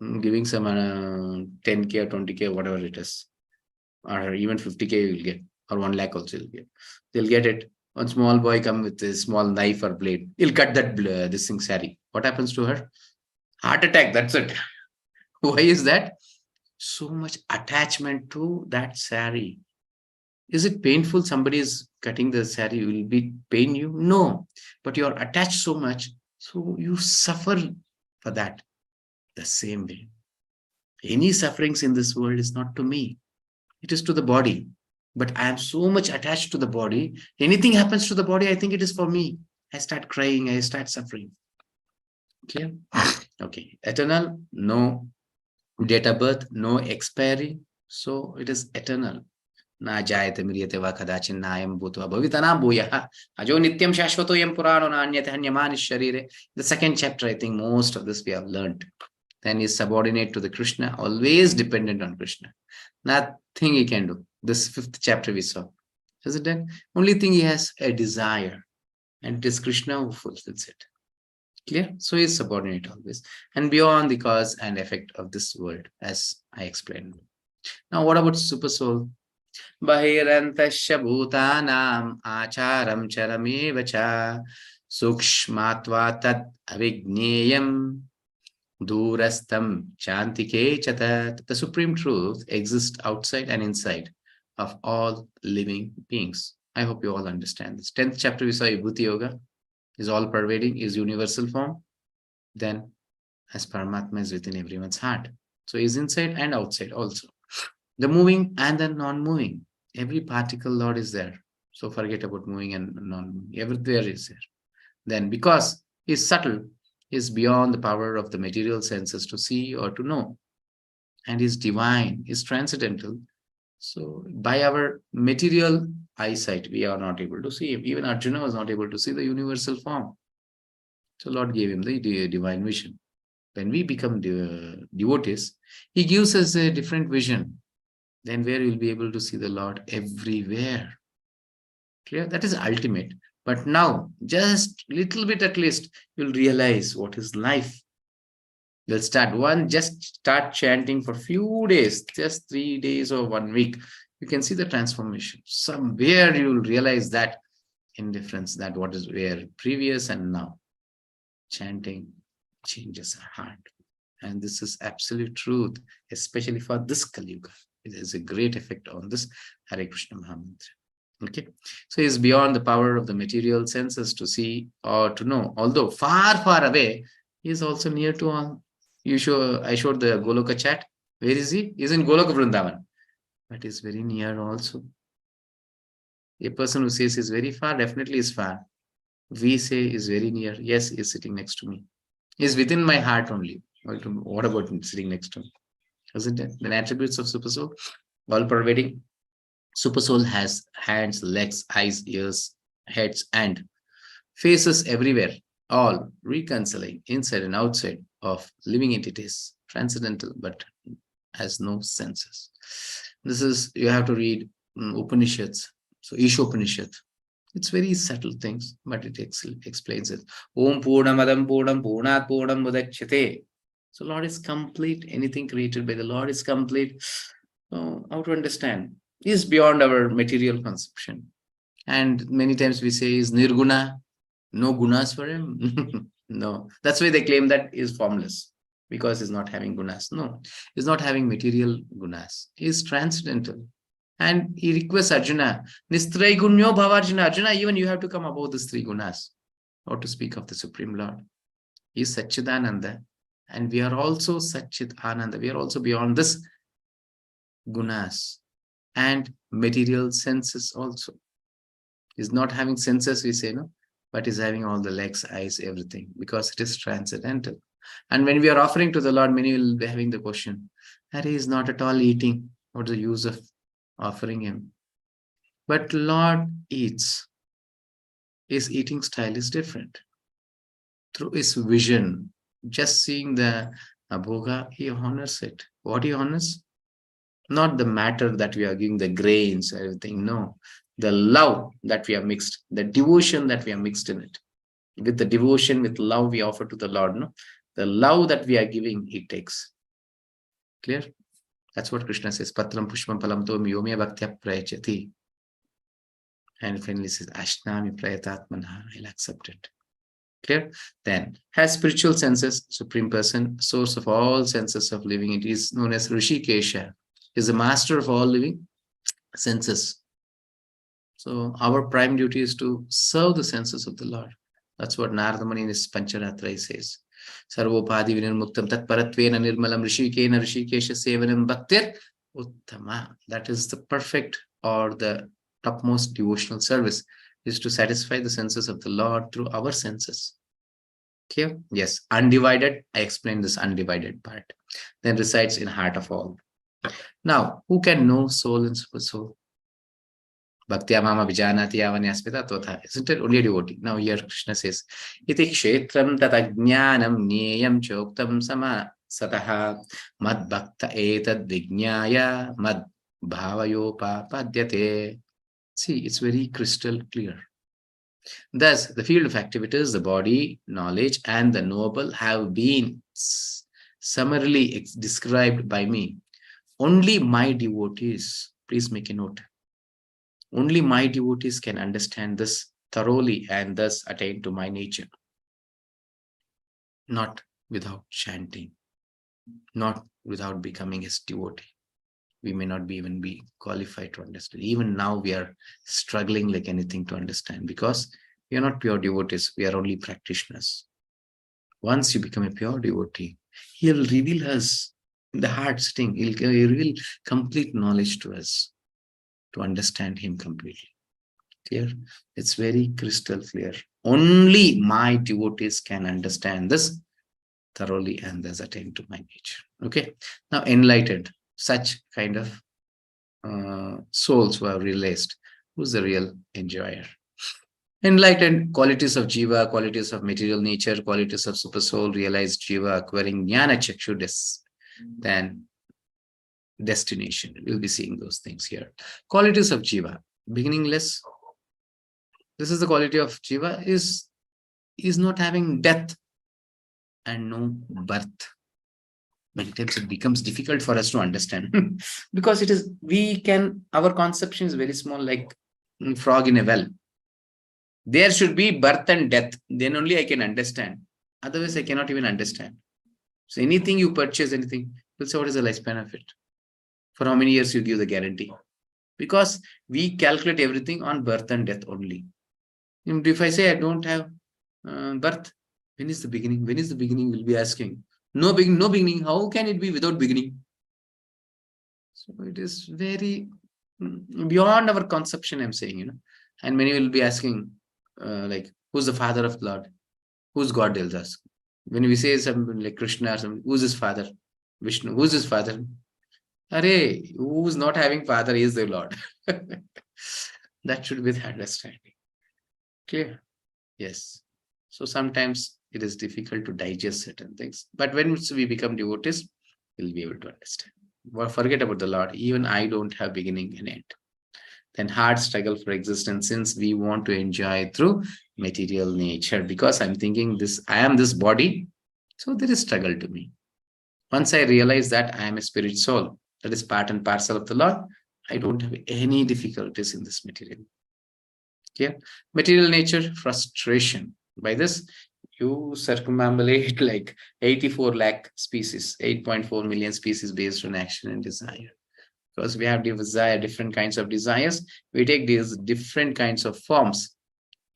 giving some 10K or 20K, whatever it is. Or even 50K you will get. Or 1 lakh also you'll get. They'll get it. One small boy come with a small knife or blade. He'll cut that this thing saree. What happens to her? Heart attack. That's it. Why is that? So much attachment to that saree. Is it painful? Somebody is cutting the saree, will be pain you? No, but you're attached so much, so you suffer for that. The same way, any sufferings in this world is not to me, it is to the body. But I am so much attached to the body. Anything happens to the body, I think it is for me. I start crying, I start suffering. Clear? Okay. Eternal, no date of birth, no expiry. So it is eternal. Na jayate mriyate va kadachin nayam bhutva bhavitana bhuyaha ajo nityam shashvatoyam purano nanyate hanyamani sharire. The second chapter, I think most of this we have learned. Then is subordinate to the Krishna, always dependent on Krishna. Nothing he can do. This 5th chapter we saw. Isn't it? Only thing he has a desire, and it is Krishna who fulfills it. Clear? So he is subordinate always, and beyond the cause and effect of this world, as I explained. Now, what about super soul? Bahirantasya bhutanam acharam charamevacha sukshmatva tat avigneyam Durastam Chantike Chatat. The supreme truth exists outside and inside of all living beings. I hope you all understand this. 10th chapter we saw Vibhuti Yoga is all pervading, is universal form. Then as Paramatma is within everyone's heart. So is inside and outside also. The moving and the non-moving. Every particle, Lord, is there. So forget about moving and non-moving. Everywhere is there. Then because he is subtle, he is beyond the power of the material senses to see or to know. And is divine, is transcendental. So by our material eyesight, we are not able to see him. Even Arjuna was not able to see the universal form. So Lord gave him the divine vision. When we become devotees, he gives us a different vision. Then where we'll be able to see the Lord everywhere. Clear? That is ultimate. But now, just little bit at least, you'll realize what is life. You'll just start chanting for few days, just 3 days or 1 week. You can see the transformation. Somewhere you'll realize that indifference, that what is where previous and now. Chanting changes our heart. And this is absolute truth, especially for this Kali Yuga. It has a great effect on this Hare Krishna Mahamantra. Okay, so it's beyond the power of the material senses to see or to know. Although far, far away, he is also near to all. I showed the Goloka chat. Where is he? He's in Goloka Vrindavan, but he's very near also. A person who says he's very far definitely is far. We say is very near. Yes, he's sitting next to me. He's within my heart only. What about sitting next to me? Isn't it? The attributes of Supersoul, all pervading. Supersoul has hands, legs, eyes, ears, heads, and faces everywhere, all reconciling inside and outside of living entities, transcendental, but has no senses. This is, you have to read Upanishads. So Ishopanishad. It's very subtle things, but it explains it. Om Purnamadam Purnam Purnat Purnam Mudachyate. So Lord is complete. Anything created by the Lord is complete. So how to understand? Is beyond our material conception. And many times we say is nirguna, no gunas for him. No, that's why they claim that he is formless because he's not having gunas. No, he's not having material gunas. He is transcendental. And he requests Arjuna, Nistray gunyo bhavarjuna. Arjuna, even you have to come above these 3 gunas, or to speak of the Supreme Lord. He is Satchidananda, and we are also Satchit Ananda. We are also beyond this gunas and material senses also. He's not having senses, we say, no, but he's having all the legs, eyes, everything, because it is transcendental. And when we are offering to the Lord, many will be having the question that he is not at all eating. What's the use of offering him? But Lord eats. His eating style is different. Through his vision, just seeing the bhoga, he honors it. What he honors? Not the matter that we are giving, the grains, everything. No, the love that we have mixed, the devotion that we have mixed in it. With the devotion, with love we offer to the Lord. No, the love that we are giving, he takes. Clear? That's what Krishna says. Patram pushpam palam to miyome bhaktya prayachati. And finally says, Ashnami prayatatmanha. I'll accept it. Clear? Then has spiritual senses, supreme person, source of all senses of living. It is known as Rishikesha. Is the master of all living senses. So our prime duty is to serve the senses of the Lord. That's what Narada Muni in his Pancharatra says. Sarvopadi vinirmuktam tat paratvena nirmalam rishikena rishikesha sevanam bhaktir uttama. That is the perfect or the topmost devotional service, is to satisfy the senses of the Lord through our senses. Clear? Yes. Undivided. I explained this undivided part. Then resides in heart of all. Now, who can know soul and super soul? Bhaktya mama vijanati avanyasmita tvata. Isn't it? Only a devotee. Now here Krishna says, Iti kshetram tatagnyānam nyeyam choktam sama sataha mad bhakta etad vijñāya mad bhavayopa padyate. See, it's very crystal clear. Thus, the field of activities, the body, knowledge, and the knowable have been summarily described by me. Only my devotees, please make a note, only my devotees can understand this thoroughly and thus attain to my nature. Not without chanting, not without becoming his devotee. We may not even be qualified to understand. Even now, we are struggling like anything to understand because we are not pure devotees. We are only practitioners. Once you become a pure devotee, he'll reveal us in the heart sitting. He'll reveal complete knowledge to us to understand him completely. Clear? It's very crystal clear. Only my devotees can understand this thoroughly and thus attain to my nature. Okay. Now, enlightened, such kind of souls who have realized who's the real enjoyer. Enlightened qualities of jiva, qualities of material nature, qualities of super soul, realized jiva acquiring jnana chakshu, then destination. We'll be seeing those things here. Qualities of jiva, beginningless. This is the quality of jiva, is not having death and no birth. Many times it becomes difficult for us to understand because our conception is very small, like frog in a well. There should be birth and death. Then only I can understand. Otherwise, I cannot even understand. So anything you purchase, anything, you'll say, what is the lifespan of it? For how many years you give the guarantee? Because we calculate everything on birth and death only. And if I say I don't have birth, when is the beginning? When is the beginning? We'll be asking. No beginning, no beginning. How can it be without beginning? So it is very beyond our conception, I'm saying, And many will be asking, like, who's the father of the Lord? Who's God? They'll ask. When we say something like Krishna or something, who's his father? Vishnu, who's his father? Array, who's not having father is the Lord. That should be the understanding. Clear? Yes. So sometimes it is difficult to digest certain things. But when we become devotees, we'll be able to understand. Well, forget about the Lord. Even I don't have beginning and end. Then hard struggle for existence since we want to enjoy through material nature. Because I'm thinking I am this body. So there is struggle to me. Once I realize that I am a spirit soul, that is part and parcel of the Lord, I don't have any difficulties in this material. Yeah. Material nature, frustration. By this, you circumambulate like 84 lakh species, 8.4 million species based on action and desire. Because we have different kinds of desires, we take these different kinds of forms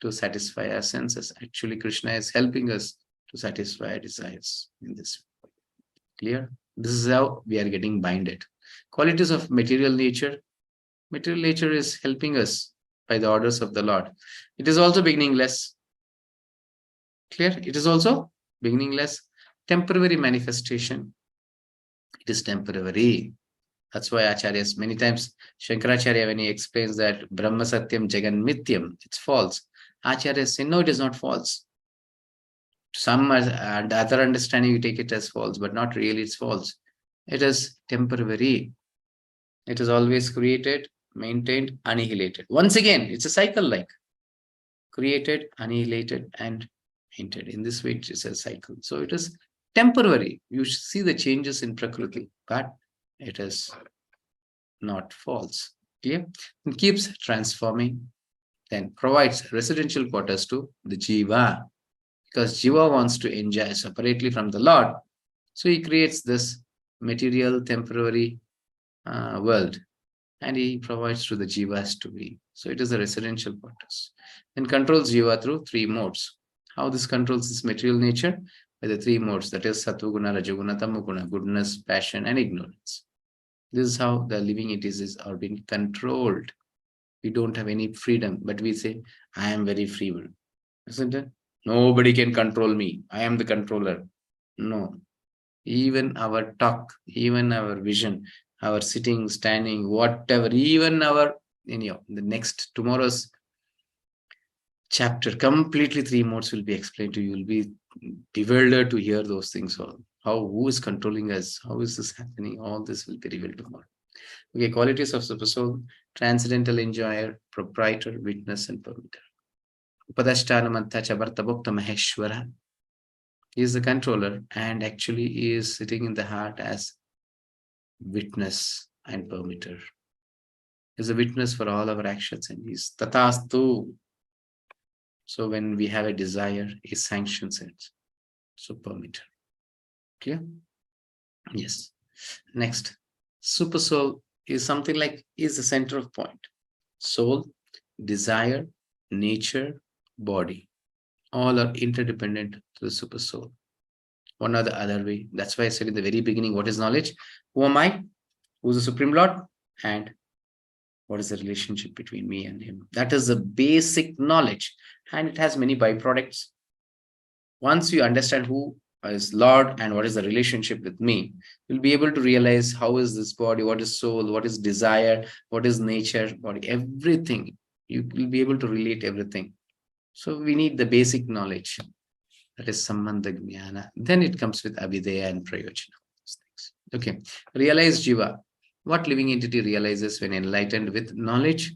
to satisfy our senses. Actually, Krishna is helping us to satisfy our desires in this. Clear? This is how we are getting binded. Qualities of material nature. Material nature is helping us by the orders of the Lord. It is also beginningless. Clear? It is also beginningless. Temporary manifestation. It is temporary. That's why Acharyas, many times, Shankaracharya, when he explains that Brahma Satyam Jagan Mityam, it's false. Acharyas say, no, it is not false. Some other understanding, you take it as false, but not really, it's false. It is temporary. It is always created, maintained, annihilated. Once again, it's a cycle like created, annihilated, and maintained. In this way, it is a cycle. So it is temporary. You see the changes in Prakriti, but it is not false. Clear? It keeps transforming, then provides residential quarters to the Jiva. Because Jiva wants to enjoy separately from the Lord. So he creates this material, temporary world. And he provides to the Jivas to be. So it is a residential quarters. And controls Jiva through three modes. How this controls this material nature? By the three modes, that is Sattva-guna, Rajaguna, Tamaguna, goodness, passion, and ignorance. This is how the living entities are being controlled. We don't have any freedom, but we say, I am very free will. Isn't it? Nobody can control me. I am the controller. No. Even our talk, even our vision, our sitting, standing, whatever, even our, the next tomorrow's chapter, completely three modes will be explained to you. You'll be bewildered to hear those things. Who is controlling us? How is this happening? All this will be revealed tomorrow. Okay, qualities of super soul, transcendental enjoyer, proprietor, witness, and permitter. Upadashtanamanta Chabarta Bhakta Maheshwara. He is the controller and actually he is sitting in the heart as witness and permitter. He is a witness for all our actions and he is Tatastu. So when we have a desire, he sanctions it. So permitter. Clear? Yes. Next, super soul is something like is the center of point. Soul, desire, nature, body, all are interdependent to the super soul. One or the other way. That's why I said in the very beginning, what is knowledge? Who am I? Who's the Supreme Lord? And what is the relationship between me and him? That is the basic knowledge. And it has many byproducts. Once you understand who is Lord and what is the relationship with me, you'll be able to realize how is this body, what is soul, what is desire, what is nature, body, everything. You will be able to relate everything. So we need the basic knowledge. That is Sambandha Jnana. Then it comes with Abhideya and Prayojana. Okay. Realize Jiva. What living entity realizes when enlightened with knowledge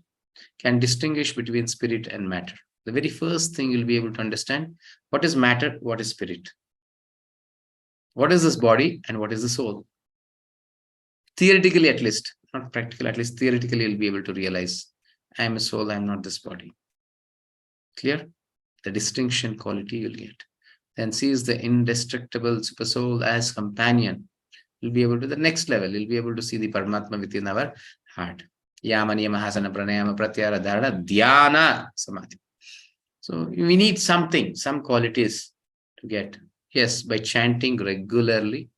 can distinguish between spirit and matter. The very first thing you'll be able to understand what is matter, what is spirit. What is this body and what is the soul? Theoretically, at least, not practical, at least theoretically, you'll be able to realize I am a soul, I am not this body. Clear? The distinction quality you'll get. Then sees the indestructible super soul as companion. You'll be able to the next level. You'll be able to see the Paramatma within our heart. Yama niyama hasana pranayama pratyara dharana dhyana samadhi. So we need something, some qualities to get. Yes, by chanting regularly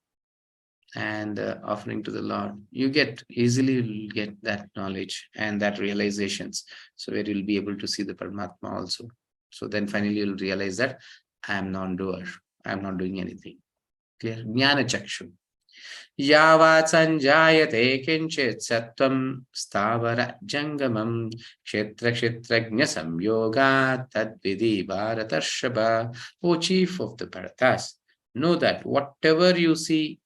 and offering to the Lord, you get easily get that knowledge and that realizations. So where you'll be able to see the Paramatma also. So then finally you'll realize that I am non-doer. I am not doing anything. Clear? Jnana chakshu. Yavat sanjayate kinchit sattvam stavara jangamam kshetra kshetrajna samyoga tadvidi bharatarshaba. O chief of the Bharatas, know that whatever you see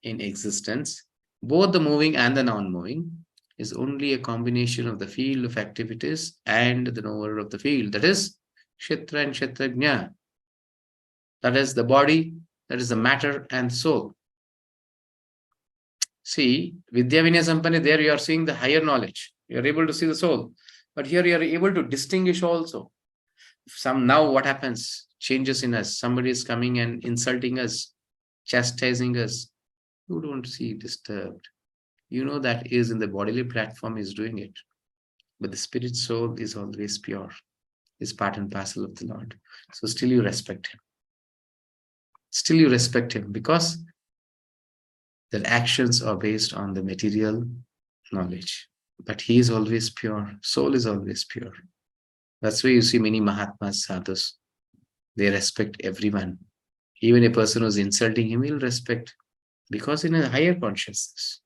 in existence, both the moving and the non-moving, is only a combination of the field of activities and the knower of the field. That is kshetra and kshetrajna. That is the body, that is the matter and soul. See, Vidya Vinaya Sampanni, there you are seeing the higher knowledge. You are able to see the soul. But here you are able to distinguish also. Now what happens? Changes in us. Somebody is coming and insulting us, chastising us. You don't see disturbed. You know that is in the bodily platform is doing it. But the spirit soul is always pure. Is part and parcel of the Lord. So still you respect him. Still you respect him because their actions are based on the material knowledge. But he is always pure. Soul is always pure. That's why you see many Mahatmas, sadhus. They respect everyone. Even a person who's insulting him will respect because in a higher consciousness.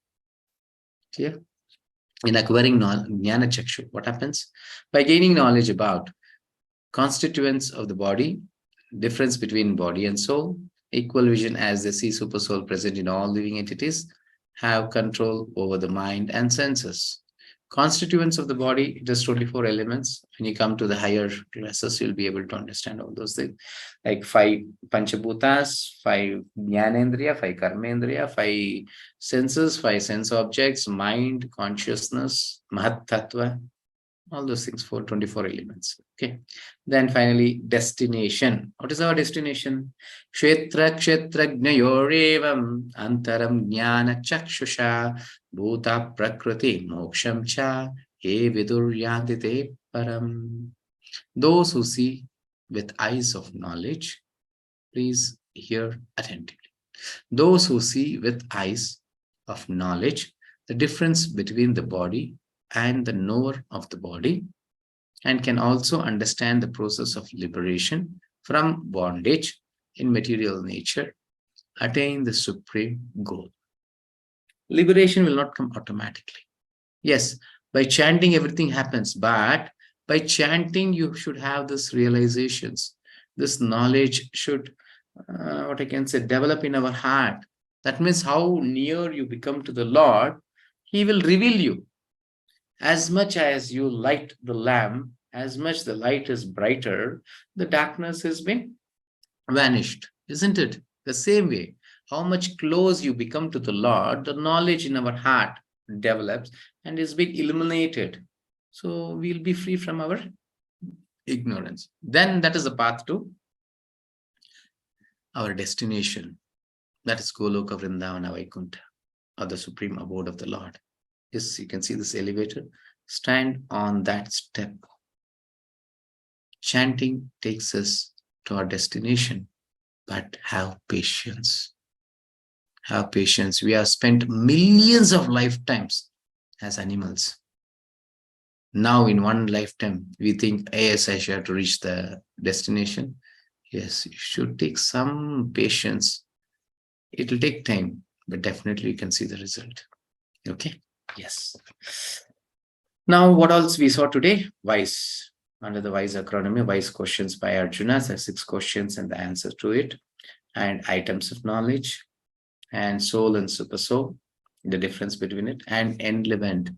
Clear? In acquiring Jnana Chakshu, what happens? By gaining knowledge about constituents of the body, difference between body and soul, equal vision as they see super soul present in all living entities, have control over the mind and senses. Constituents of the body, it is 24 elements. When you come to the higher classes, you'll be able to understand all those things. Like 5 Panchabhutas, 5 Jnanendriya, 5 Karmendriya, 5 senses, 5 sense objects, mind, consciousness, Mahat Tattva, all those things, 24 elements. Okay. Then finally, destination. What is our destination? Kshetra kshetrajnayorevam antaram jnana chakshusha bhuta prakriti moksham cha he vidur yandite param. Those who see with eyes of knowledge, please hear attentively. Those who see with eyes of knowledge, the difference between the body and the knower of the body, and can also understand the process of liberation from bondage in material nature, attain the supreme goal. Liberation will not come automatically. Yes, by chanting everything happens, but by chanting you should have this realizations. This knowledge should, what I can say, develop in our heart. That means how near you become to the Lord, he will reveal you. As much as you light the lamp, as much the light is brighter, the darkness has been vanished, isn't it? The same way, how much close you become to the Lord, the knowledge in our heart develops and is being illuminated. So we'll be free from our ignorance. Then that is the path to our destination. That is Goloka Vrindavana Vaikuntha, or the supreme abode of the Lord. Yes, you can see this elevator. Stand on that step. Chanting takes us to our destination, but have patience. Have patience. We have spent millions of lifetimes as animals. Now, in one lifetime, we think, yes, I should have to reach the destination. Yes, you should take some patience. It will take time, but definitely you can see the result. Okay? Yes. Now, what else we saw today? Wise. Under the wise acronym, wise questions by Arjuna. There are 6 questions and the answers to it. And items of knowledge. And soul and super soul. The difference between it. And end event.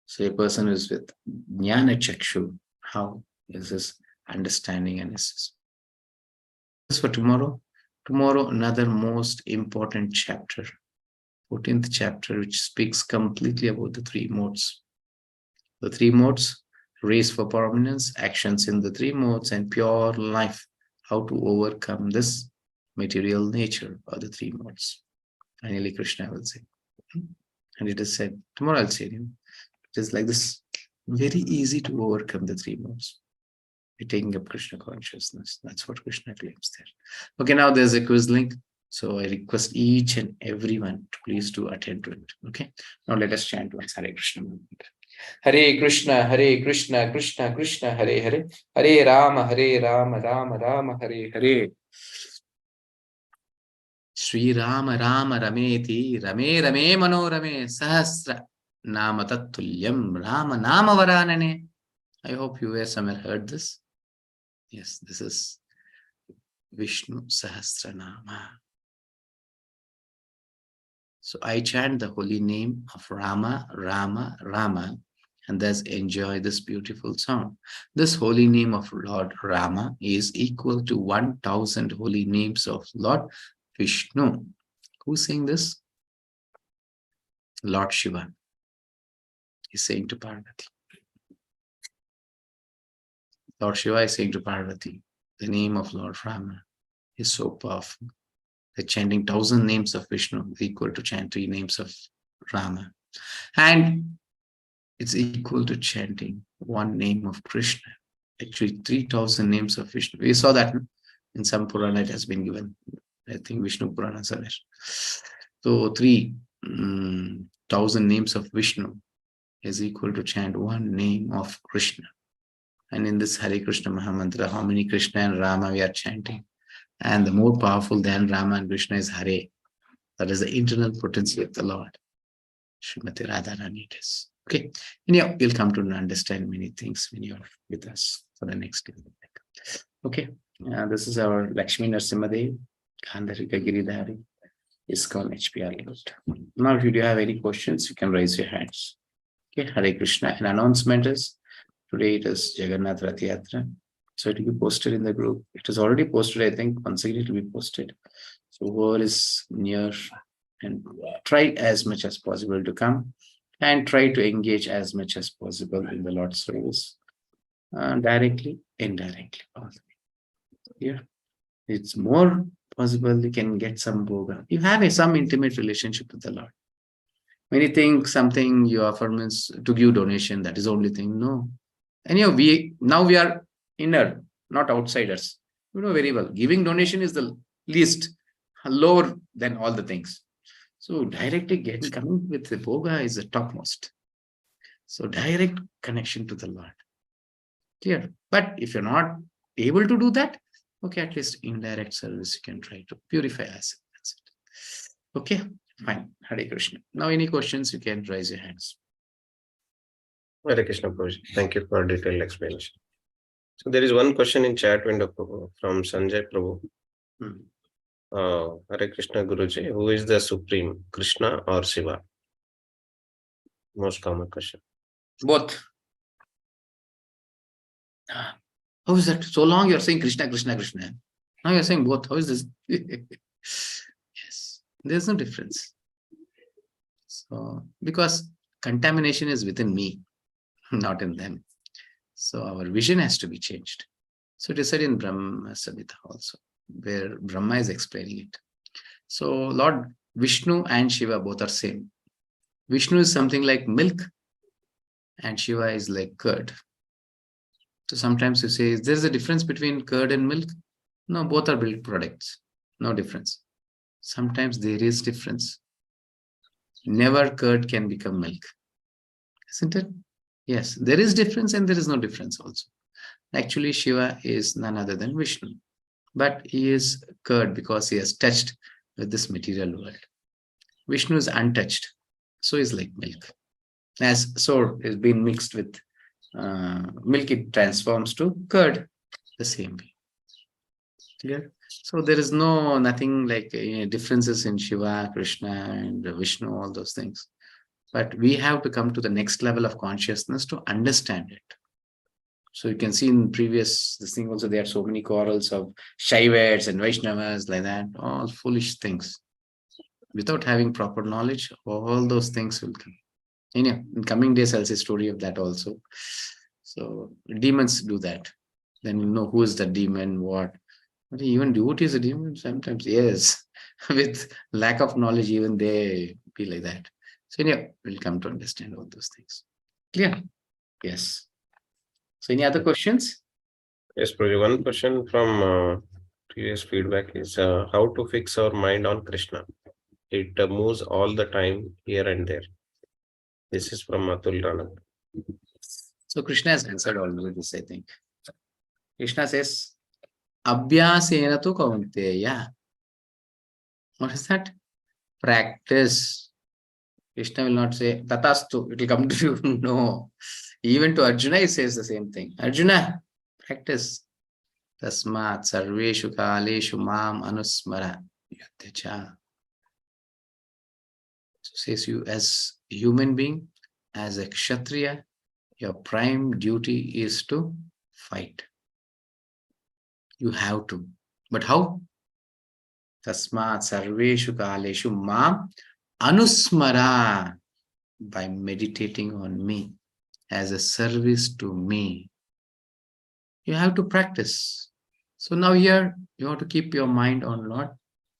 So a person who is with Jnana Chakshu, how is his understanding and his. This for tomorrow. Tomorrow, another most important chapter, 14th chapter, which speaks completely about the 3 modes. The 3 modes, race for prominence, actions in the 3 modes, and pure life, how to overcome this material nature of the 3 modes. Finally, Krishna will say. And it is said, tomorrow I'll say to you, it is like this, very easy to overcome the 3 modes. You're taking up Krishna consciousness. That's what Krishna claims there. Okay, now there's a quiz link. So I request each and everyone to please do attend to it. Okay. Now let us chant once Hare Krishna. Hare Krishna, Hare Krishna, Krishna Krishna, Hare Hare, Hare Rama, Rama Rama, Hare Hare. Sri Rama Rama Rameti, Rame Rame Manorame, Sahasra Nama Tattulyam, Rama Nama Varanane. I hope you have somewhere heard this. Yes, this is Vishnu Sahasranama. So I chant the holy name of Rama, Rama, Rama, and thus enjoy this beautiful song. This holy name of Lord Rama is equal to 1000 holy names of Lord Vishnu. Who's saying this? Lord Shiva. He's saying to Parvati. Lord Shiva is saying to Parvati, the name of Lord Rama is so powerful that chanting 1000 names of Vishnu is equal to chanting 3 names of Rama. And it's equal to chanting 1 name of Krishna. Actually, 3000 names of Vishnu. We saw that in some Purana it has been given. I think Vishnu Puranas are there. So 3000 names of Vishnu is equal to chant 1 name of Krishna. And in this Hare Krishna Mahamantra, how many Krishna and Rama we are chanting? And the more powerful than Rama and Krishna is Hare. That is the internal potency of the Lord. Srimati Radharani it is. Okay. Anyhow, you'll come to understand many things when you're with us for the next day. Okay. This is our Lakshmi Narasimhadev, Gandharika Giridhara, ISKCON HPR list. Now, if you do have any questions, you can raise your hands. Okay. Hare Krishna. An announcement is today it is Jagannath Rath Yatra. So it will be posted in the group. It is already posted, I think. Once again, it will be posted. So whoever is near, and try as much as possible to come and try to engage as much as possible in the Lord's service, directly, indirectly. Yeah, it's more possible you can get some bhoga. You have some intimate relationship with the Lord. When you think something you offer means to give donation, that is the only thing. No. Anyhow, we are inner, not outsiders. You know very well. Giving donation is the least, lower than all the things. So directly coming with the bhoga is the topmost. So direct connection to the Lord. Clear. But if you're not able to do that, okay, at least indirect service you can try to purify us. That's it. Okay, fine. Hare Krishna. Now any questions, you can raise your hands. Hare Krishna Prabhuji. Thank you for detailed explanation. So there is one question in chat window from Sanjay Prabhu. Hare Krishna Guruji, who is the supreme, Krishna or Shiva? Most common question. Both. How is that? So long you're saying Krishna, Krishna, Krishna. Now you're saying both. How is this? Yes, there's no difference. So, because contamination is within me, not in them. So our vision has to be changed. So it is said in Brahma Samhita also, where Brahma is explaining it. So Lord Vishnu and Shiva both are same. Vishnu is something like milk and Shiva is like curd. So sometimes you say, is there a difference between curd and milk? No, both are milk products. No difference. Sometimes there is difference. Never curd can become milk. Isn't it? Yes, there is difference and there is no difference also. Actually, Shiva is none other than Vishnu. But he is curd because he has touched with this material world. Vishnu is untouched. So is like milk. As sour is being mixed with milk, it transforms to curd the same way. Clear? So there is nothing like differences in Shiva, Krishna, and Vishnu, all those things. But we have to come to the next level of consciousness to understand it. So you can see in previous this thing also, there are so many quarrels of Shaivites and Vaishnavas like that, all foolish things. Without having proper knowledge, all those things will come. In coming days, I'll say story of that also. So demons do that. Then you know who is the demon, what. But even devotees are demon sometimes, yes. With lack of knowledge, even they be like that. So we'll come to understand all those things. Clear? Yes. So any other questions? Yes, Prabhuji. One question from previous feedback is how to fix our mind on Krishna. It moves all the time here and there. This is from Atul Rana. So Krishna has answered already this, I think. Krishna says, Abhyasena tu kaunteya. What is that? Practice. Krishna will not say, Tatastu, it will come to you. No. Even to Arjuna, he says the same thing. Arjuna, practice. Tasmat sarveshu kaleshu mam anusmara yatyacha. So says you as a human being, as a kshatriya, your prime duty is to fight. You have to. But how? Tasmat sarveshu kaleshu mam anusmara. By meditating on me as a service to me. You have to practice. So now here you have to keep your mind on Lord.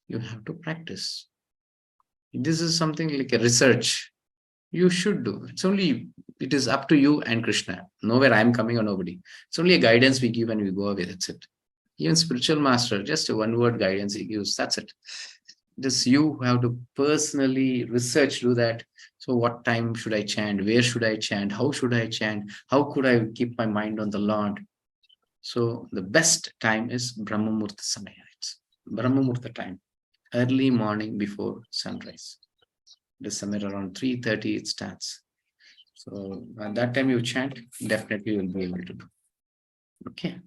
You have to practice. This is something like a research. You should do. It is up to you and Krishna. Nowhere I am coming or nobody. It's only a guidance we give and we go away. That's it. Even spiritual master, just a one-word guidance he gives. That's it. Just you have to personally research, do that. So what time should I chant? Where should I chant? How should I chant? How could I keep my mind on the Lord? So the best time is Brahma Murta Samaya. It's Brahma Murta time. Early morning before sunrise. It is somewhere around 3:30 it starts. So at that time you chant, definitely you will be able to do. Okay.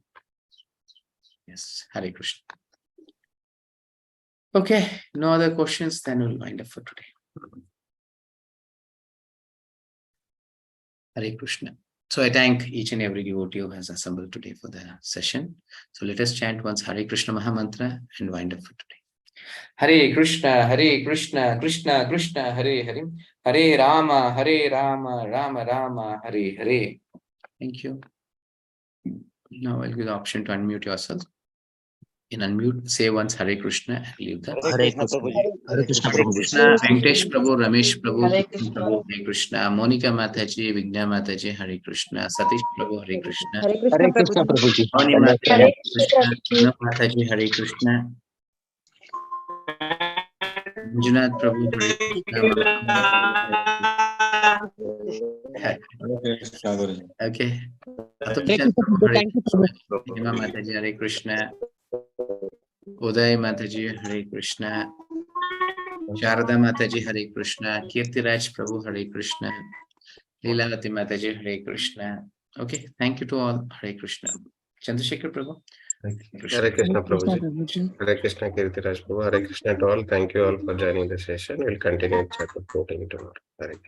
Yes. Hare Krishna. Okay. No other questions, then we'll wind up for today. Hare Krishna. So I thank each and every devotee who has assembled today for the session. So let us chant once Hare Krishna Mahamantra and wind up for today. Hare Krishna, Krishna Krishna, Hare Hare, Hare Rama, Rama Rama, Hare Hare. Thank you. Now I'll give the option to unmute yourself. In unmute, say once Hare Krishna and leave the Hare Krishna. Hare Krishna. Hare Krishna, Venkatesh Prabhu, Ramesh Prabhu, Hare Krishna. Prabhu, Hare Krishna, Monica Mataji, Vigna Mataji, Hare Krishna, Satish Prabhu, Hare Krishna, Hare Krishna, Hare Krishna, Prabhuji. Prabhuji. Moni Hare Mataji, Hare Hare Krishna, Krishna, Prabhuji. Manu Mataji, Hare Krishna, Manjunath Prabhu, Hare Krishna, okay. Atul Chand Prabhu, Hare Thank you, Krishna, Prabhu. Hema Mataji, Hare Krishna, Uday Mataji, Hare Krishna, Sharada Mataji, Hare Krishna, Kirtiraj Prabhu, Hare Krishna, Leelavati Mataji, Hare Krishna. Okay, thank you to all. Hare Krishna. Chandrasekhar Prabhu. Hare Krishna, Prabhuji. Hare Krishna, Giridhara Prabhu. Hare Krishna to all. Thank you all for joining the session. We'll continue chapter 14 tomorrow. Hare Krishna.